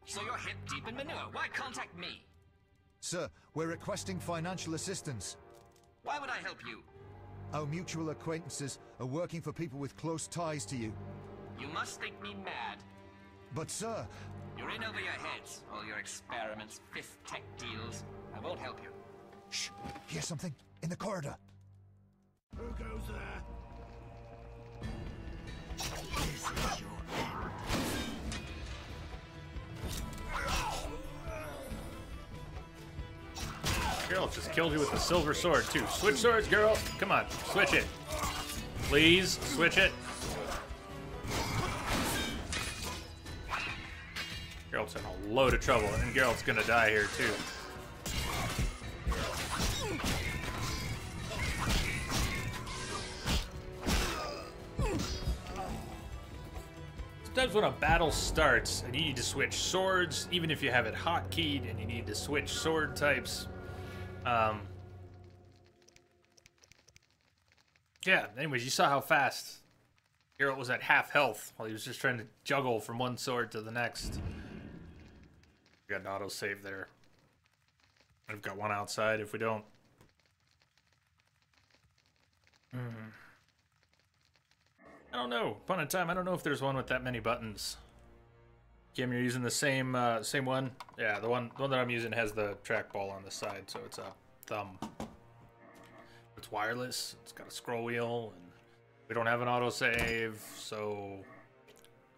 Speaker 13: So you're hip deep in manure. Why contact me?
Speaker 3: Sir, we're requesting financial assistance.
Speaker 13: Why would I help you?
Speaker 3: Our mutual acquaintances are working for people with close ties to you.
Speaker 13: You must think me mad.
Speaker 3: But sir...
Speaker 13: You're in over your heads. All your experiments, fifth tech deals. I won't help you.
Speaker 3: Shh! Hear something? In the corridor.
Speaker 4: Who goes there?
Speaker 3: This is your end.
Speaker 1: Geralt just killed you with the silver sword, too. Switch swords, Geralt. Come on, switch it. Please, switch it. Geralt's in a load of trouble, and Geralt's gonna die here, too. Sometimes when a battle starts and you need to switch swords, even if you have it hotkeyed and you need to switch sword types. Yeah, anyways, you saw how fast Geralt was at half health while he was just trying to juggle from one sword to the next. We got an autosave there. I've got one outside if we don't. I don't know. Upon a time, I don't know if there's one with that many buttons. Kim, you're using the same one? Yeah, the one that I'm using has the trackball on the side, so it's a thumb. It's wireless. It's got a scroll wheel, and we don't have an autosave, so... Is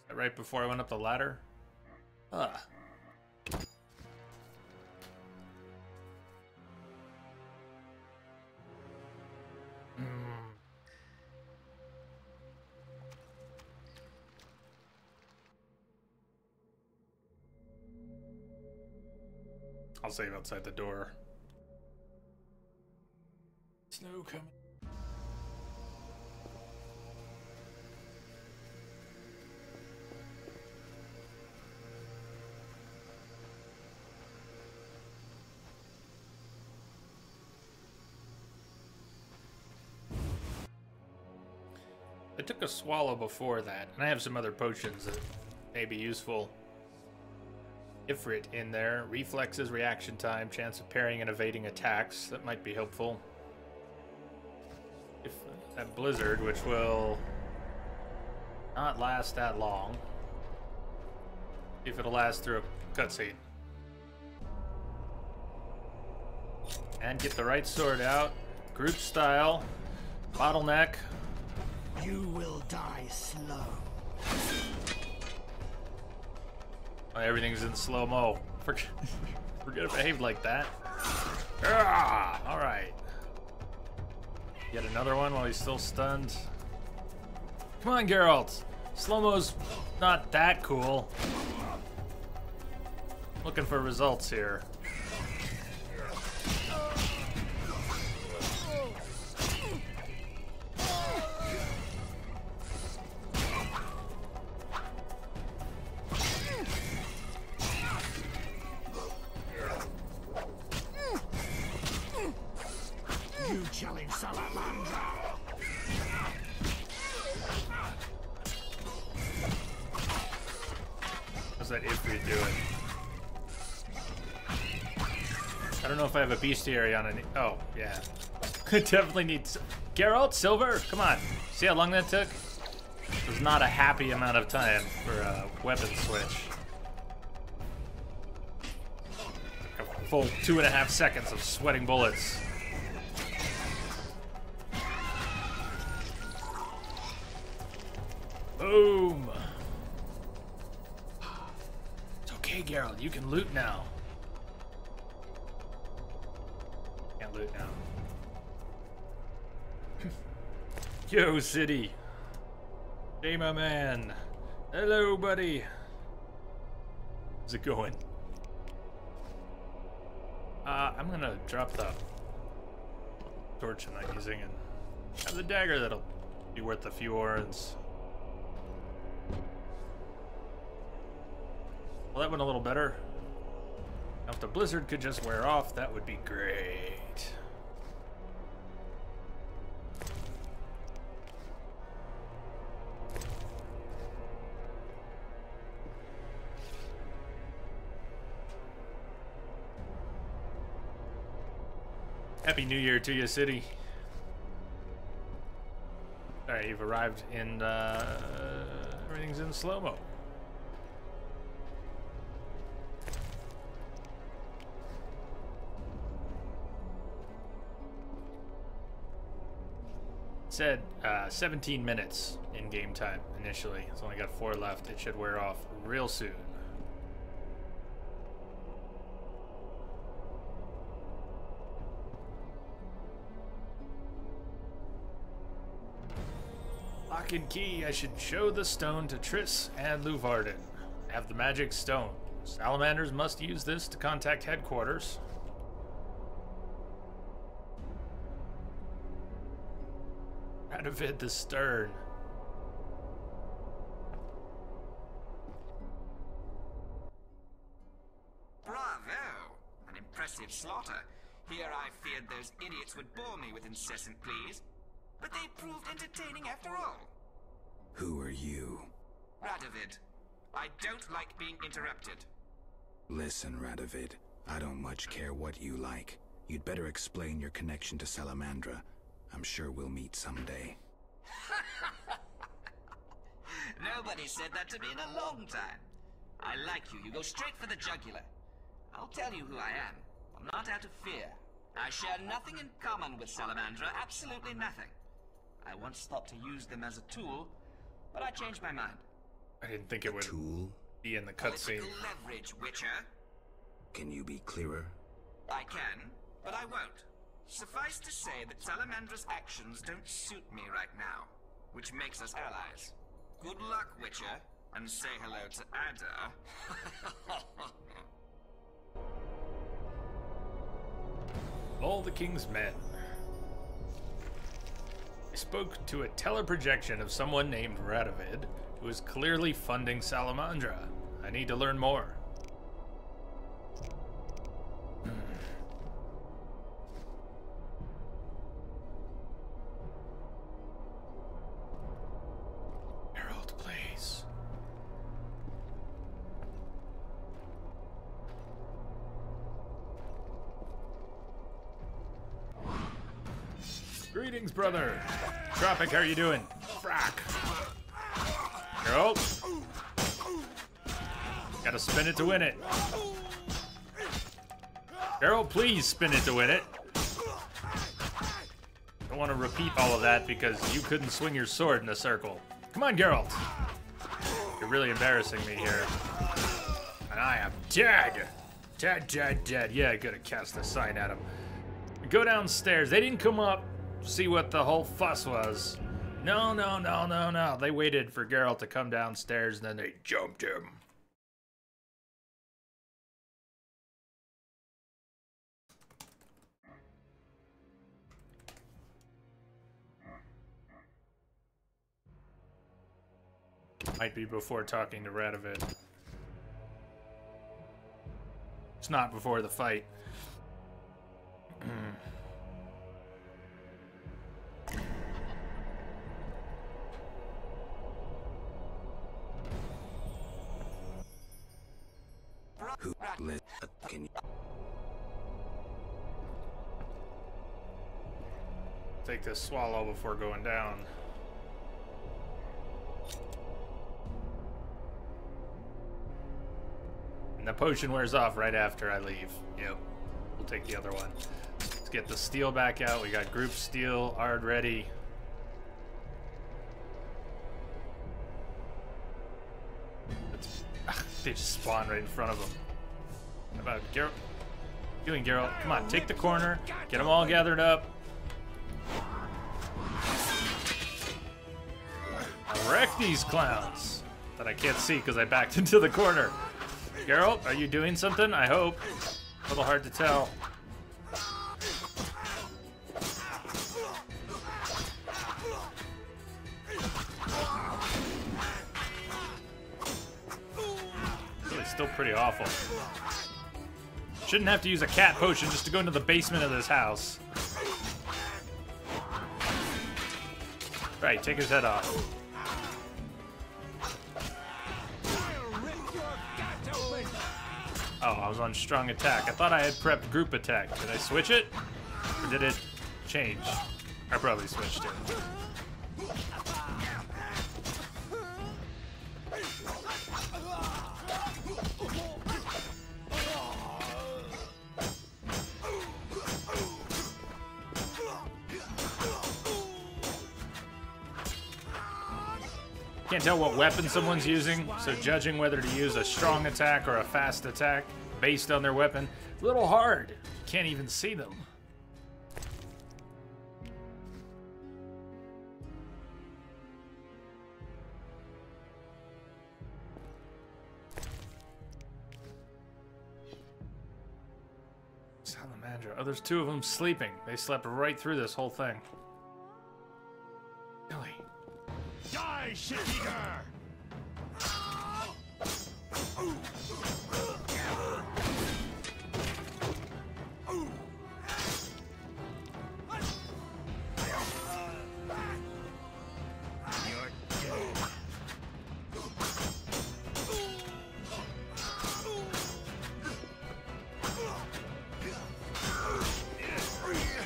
Speaker 1: that right before I went up the ladder? I'll save outside the door. Snow coming. I took a swallow before that, and I have some other potions that may be useful. Ifrit in there. Reflexes, reaction time, chance of parrying and evading attacks. That might be helpful. If that blizzard, which will not last that long. If it'll last through a cutscene. And get the right sword out. Group style. Bottleneck.
Speaker 4: You will die slow.
Speaker 1: Everything's in slow-mo. Forget it behaved like that. Ah, all right. Yet another one while he's still stunned. Come on, Geralt. Slow-mo's not that cool. Looking for results here. What's that Ifrit doing? I don't know if I have a bestiary on any. Oh, yeah. Definitely needs. Geralt, silver? Come on. See how long that took? It was not a happy amount of time for a weapon switch. A full 2.5 seconds of sweating bullets. Boom! It's okay, Geralt. You can loot now. Can't loot now. Yo, City. Hey, my man. Hello, buddy. How's it going? I'm gonna drop the torch I'm not using and have the dagger that'll be worth a few orens. Well, that went a little better. Now, if the blizzard could just wear off, that would be great. Happy New Year to you, City. Alright, you've arrived in, everything's in slow-mo. It said 17 minutes in game time initially. It's only got 4 left. It should wear off real soon. Lock and key. I should show the stone to Triss and Luvarden. Have the magic stone. Salamanders must use this to contact headquarters. Radovid the Stern.
Speaker 13: Bravo! An impressive slaughter. Here I feared those idiots would bore me with incessant pleas. But they proved entertaining after all.
Speaker 7: Who are you?
Speaker 13: Radovid. I don't like being interrupted.
Speaker 7: Listen, Radovid. I don't much care what you like. You'd better explain your connection to Salamandra. I'm sure we'll meet someday.
Speaker 13: Nobody said that to me in a long time. I like you. You go straight for the jugular. I'll tell you who I am. I'm not out of fear. I share nothing in common with Salamandra. Absolutely nothing. I once thought to use them as a tool, but I changed my mind.
Speaker 1: I didn't think it would be in the cutscene.
Speaker 13: Political leverage, Witcher.
Speaker 7: Can you be clearer?
Speaker 13: I can, but I won't. Suffice to say that Salamandra's actions don't suit me right now, which makes us allies. Good luck, Witcher, and say hello to Ada.
Speaker 1: the king's men. I spoke to a teleprojection of someone named Radovid, who is clearly funding Salamandra. I need to learn more. Herald, please. Greetings, brother. Tropic, how are you doing? Frack. Herald. Gotta spin it to win it. Geralt, please spin it to win it. Don't want to repeat all of that because you couldn't swing your sword in a circle. Come on, Geralt. You're really embarrassing me here. And I am dead. Dead, dead, dead. Yeah, I gotta cast a sign at him. Go downstairs. They didn't come up, see what the whole fuss was. No, no, no, no, no. They waited for Geralt to come downstairs and then they jumped him. Might be before talking to Radovid. It's not before the fight. Take this swallow before going down. And the potion wears off right after I leave. Yep. We'll take the other one. Let's get the steel back out. We got group steel, Ard ready. They just spawn right in front of them. How about Geralt? Doing Geralt? Come on, take the corner. Get them all gathered up. Wreck these clowns that I can't see because I backed into the corner. Geralt, are you doing something? I hope. A little hard to tell. Really still pretty awful. Shouldn't have to use a cat potion just to go into the basement of this house. Right, take his head off. Oh, I was on strong attack. I thought I had prepped group attack. Did I switch it? Or did it change? I probably switched it. Can't tell what weapon someone's using, so judging whether to use a strong attack or a fast attack based on their weapon, a little hard. You can't even see them. Salamandra. Oh, there's two of them sleeping. They slept right through this whole thing. Really?
Speaker 12: Die, shit-eater!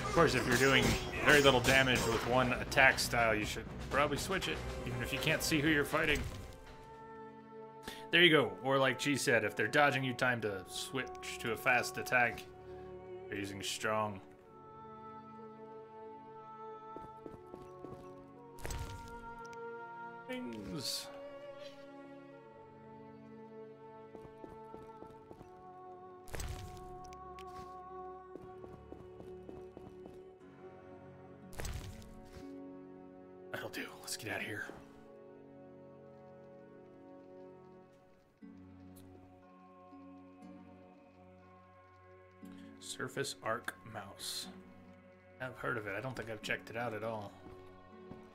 Speaker 1: Of course, if you're doing very little damage with one attack style, you should probably switch it, even if you can't see who you're fighting. There you go. Or like G said, if they're dodging you, time to switch to a fast attack. They're using strong. Things. That'll do. Let's get out of here. Surface Arc Mouse. I've heard of it. I don't think I've checked it out at all.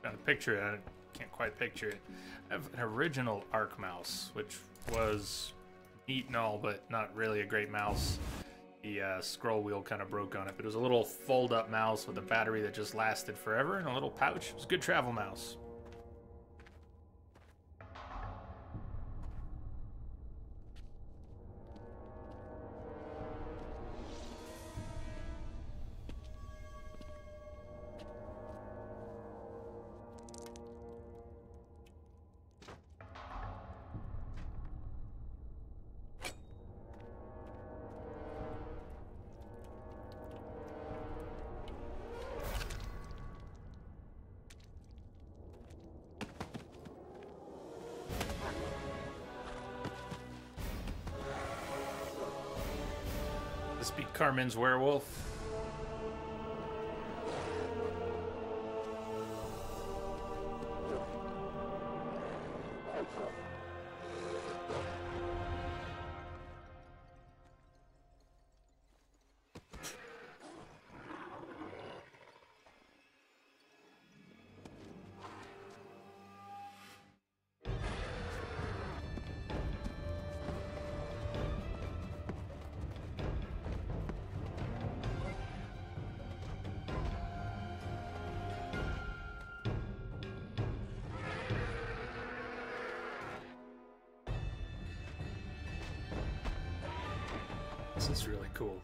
Speaker 1: Trying to picture it. I can't quite picture it. I have an original Arc mouse, which was neat and all, but not really a great mouse. The scroll wheel kind of broke on it, but it was a little fold-up mouse with a battery that just lasted forever and a little pouch. It was a good travel mouse. This be Carmen's werewolf. This is really cool.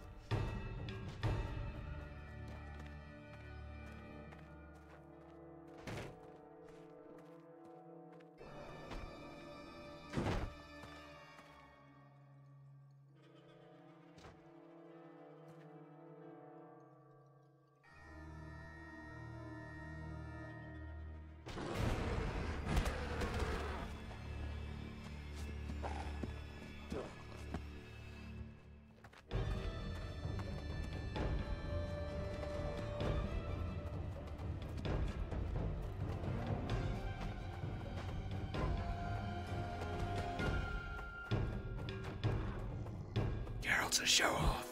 Speaker 1: Geralt's a show-off.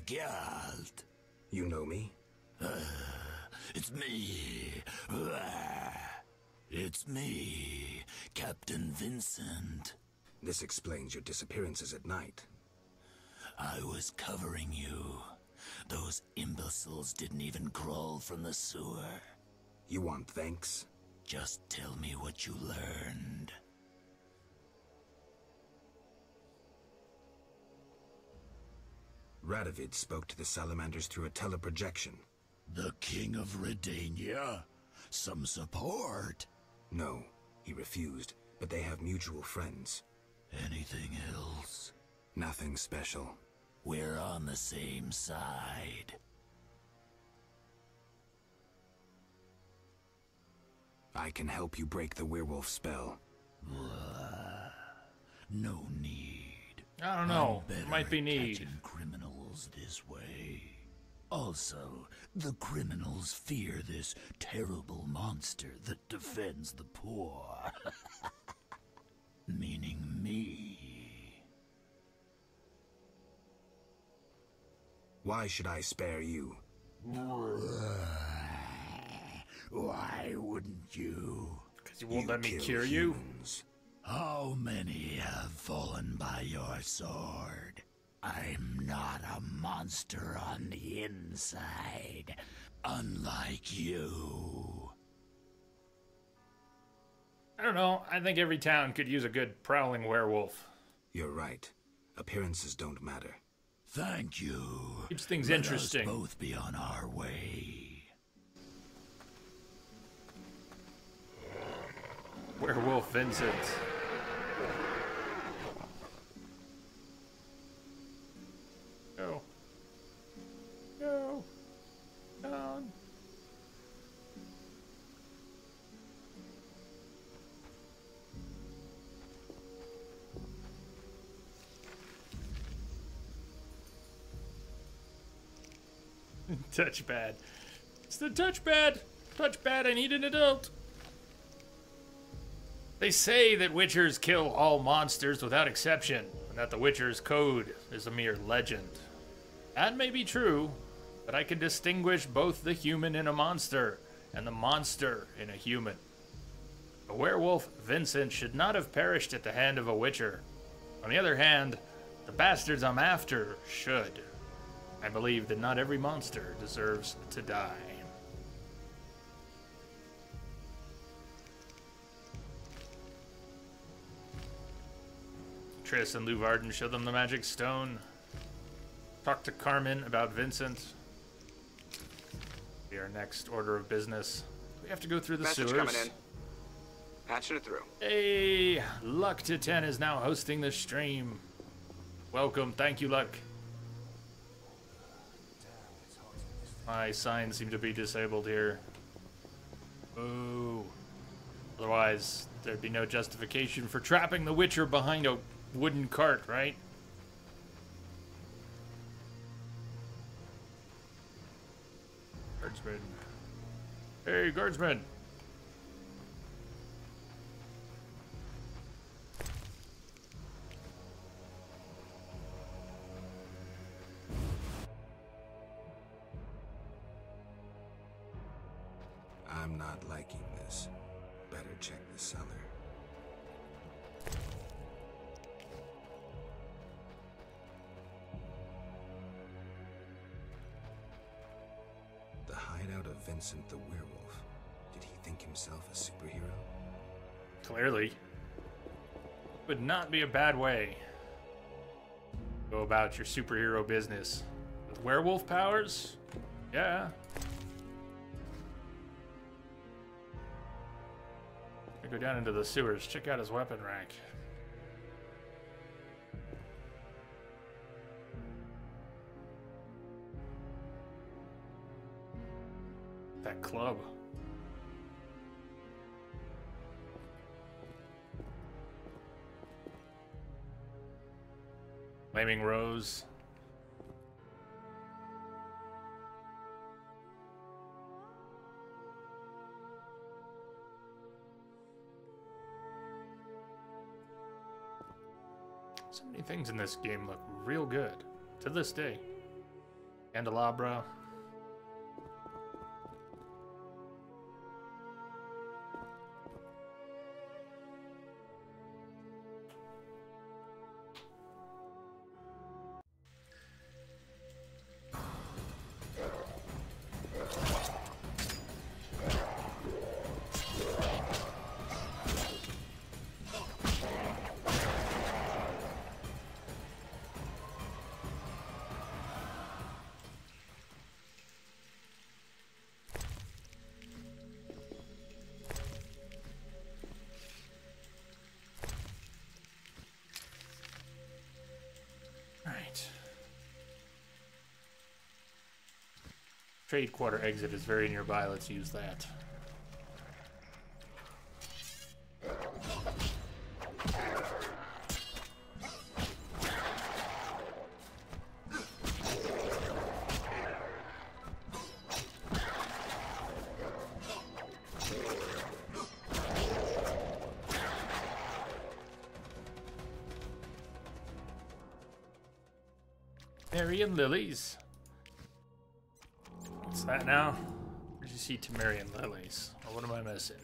Speaker 7: Geralt. You know me?
Speaker 14: It's me. It's me, Captain Vincent.
Speaker 7: This explains your disappearances at night.
Speaker 14: I was covering you. Those imbeciles didn't even crawl from the sewer.
Speaker 7: You want thanks?
Speaker 14: Just tell me what you learned.
Speaker 7: Radovid spoke to the salamanders through a teleprojection.
Speaker 14: The King of Redania? Some support?
Speaker 7: No, he refused, but they have mutual friends.
Speaker 14: Anything else?
Speaker 7: Nothing special.
Speaker 14: We're on the same side.
Speaker 7: I can help you break the werewolf spell.
Speaker 14: No need.
Speaker 1: I don't know. It might be need.
Speaker 14: Catching criminals this way. Also, the criminals fear this terrible monster that defends the poor. Meaning me.
Speaker 7: Why should I spare you?
Speaker 14: Why wouldn't you?
Speaker 1: Because you won't let me cure you?
Speaker 14: How many have fallen by your sword? I'm not a monster on the inside, unlike you.
Speaker 1: I don't know. I think every town could use a good prowling werewolf.
Speaker 7: You're right. Appearances don't matter.
Speaker 14: Thank you.
Speaker 1: Keeps things
Speaker 14: Let
Speaker 1: interesting.
Speaker 14: us both be on our way.
Speaker 1: Werewolf Vincent. Go. Go. Down. Touchpad. It's the touchpad. Touchpad, I need an adult. They say that Witchers kill all monsters without exception, and that the Witcher's code is a mere legend. That may be true, but I can distinguish both the human in a monster and the monster in a human. The werewolf Vincent should not have perished at the hand of a Witcher. On the other hand, the bastards I'm after should. I believe that not every monster deserves to die. Triss and Luvarden show them the magic stone. Talk to Carmen about Vincent. Be our next order of business. We have to go through the
Speaker 15: Message
Speaker 1: sewers.
Speaker 15: coming in. Patching it through.
Speaker 1: Hey, Luck to 10 is now hosting the stream. Welcome, thank you, Luck. My signs seem to be disabled here. Ooh. Otherwise, there'd be no justification for trapping the Witcher behind a wooden cart, right? Guardsman. Hey, guardsman.
Speaker 7: I'm not liking this. Better check the cellar. The hideout of Vincent the werewolf. Did he think himself a superhero?
Speaker 1: Clearly. Would not be a bad way. Go about your superhero business. With werewolf powers? Yeah. I go down into the sewers, check out his weapon rack. That club. Flaming Rose. So many things in this game look real good. To this day. Candelabra. Trade quarter exit is very nearby. Let's use that. Marion Lilies. What's that now? Where'd you see Temerian Lilies? Or what am I missing?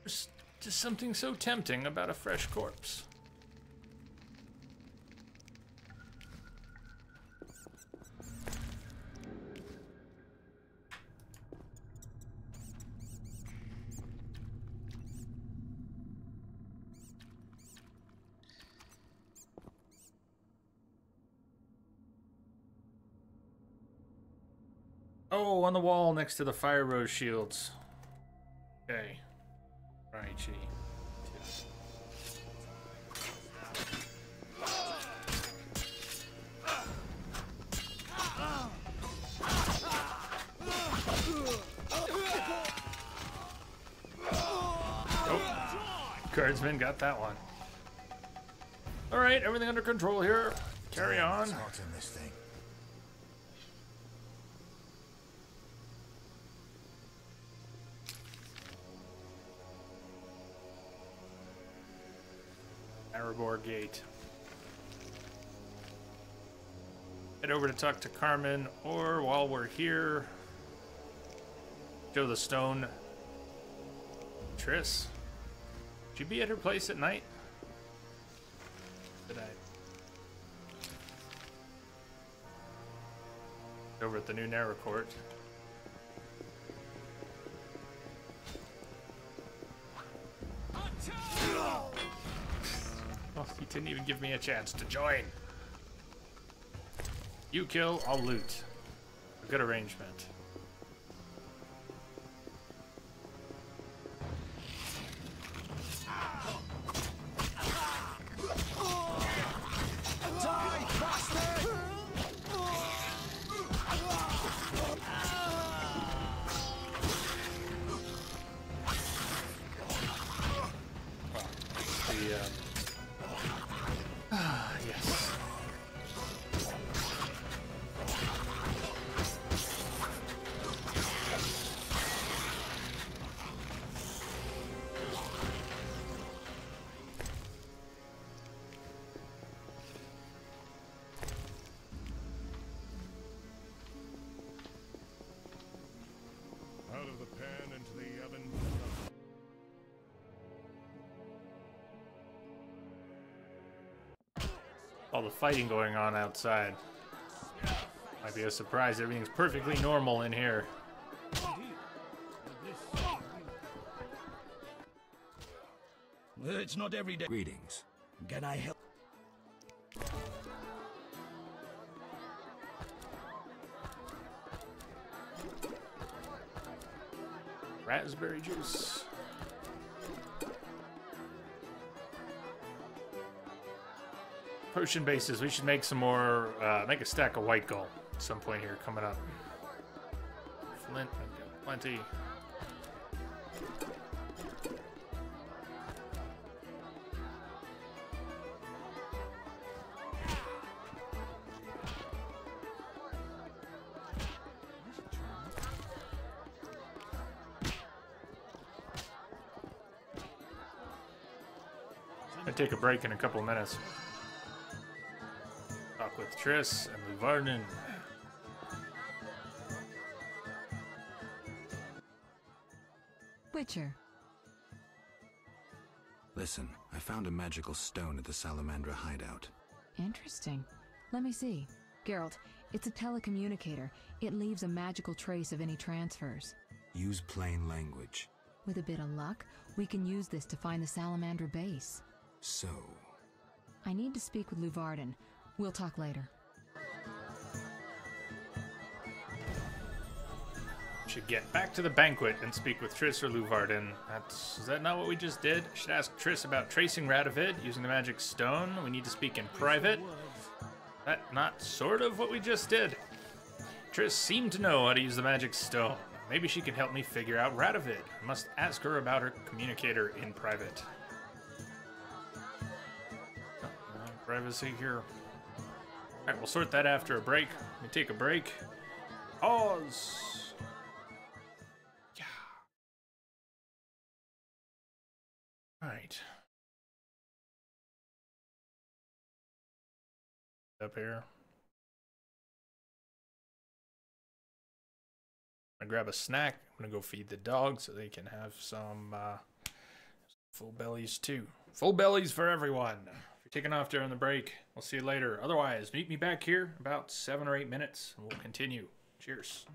Speaker 1: There's just something so tempting about a fresh corpse. Oh, on the wall next to the fire rose shields. Okay. Raichi. Guardsman got that one. Alright, everything under control here. Carry on.
Speaker 3: It's hot in this thing.
Speaker 1: Erebor Gate. Head over to talk to Carmen, or while we're here, show the stone. Triss. Should you be at her place at night? Today. Over at the new Narracourt. Oh, he didn't even give me a chance to join. You kill, I'll loot. A good arrangement. Yes.
Speaker 12: Out of the pan into the oven.
Speaker 1: All the fighting going on outside. Might be a surprise. Everything's perfectly normal in here.
Speaker 14: It's not every day.
Speaker 7: Greetings.
Speaker 14: Can I help?
Speaker 1: Raspberry juice. Potion bases. We should make some more, make a stack of white gold at some point here coming up. Flint, I've got plenty. I'll take a break in a couple of minutes. Talk with Triss and Luvarden.
Speaker 16: Witcher.
Speaker 7: Listen, I found a magical stone at the Salamandra hideout.
Speaker 16: Interesting. Let me see. Geralt, it's a telecommunicator. It leaves a magical trace of any transfers.
Speaker 7: Use plain language.
Speaker 16: With a bit of luck, we can use this to find the Salamandra base.
Speaker 7: So...
Speaker 16: I need to speak with Luvarden. We'll talk later.
Speaker 1: Should get back to the banquet and speak with Triss or Luvarden. Is that not what we just did? Should ask Triss about tracing Radovid using the magic stone. We need to speak in private. That not sort of what we just did? Triss seemed to know how to use the magic stone. Maybe she can help me figure out Radovid. I must ask her about her communicator in private. Privacy here. Alright, we'll sort that after a break. Let me take a break. Pause. Yeah. Alright. Up here. I'm gonna grab a snack. I'm gonna go feed the dogs so they can have some full bellies too. Full bellies for everyone. Taking off during the break. We'll see you later. Otherwise, meet me back here about 7 or 8 minutes and we'll continue. Cheers.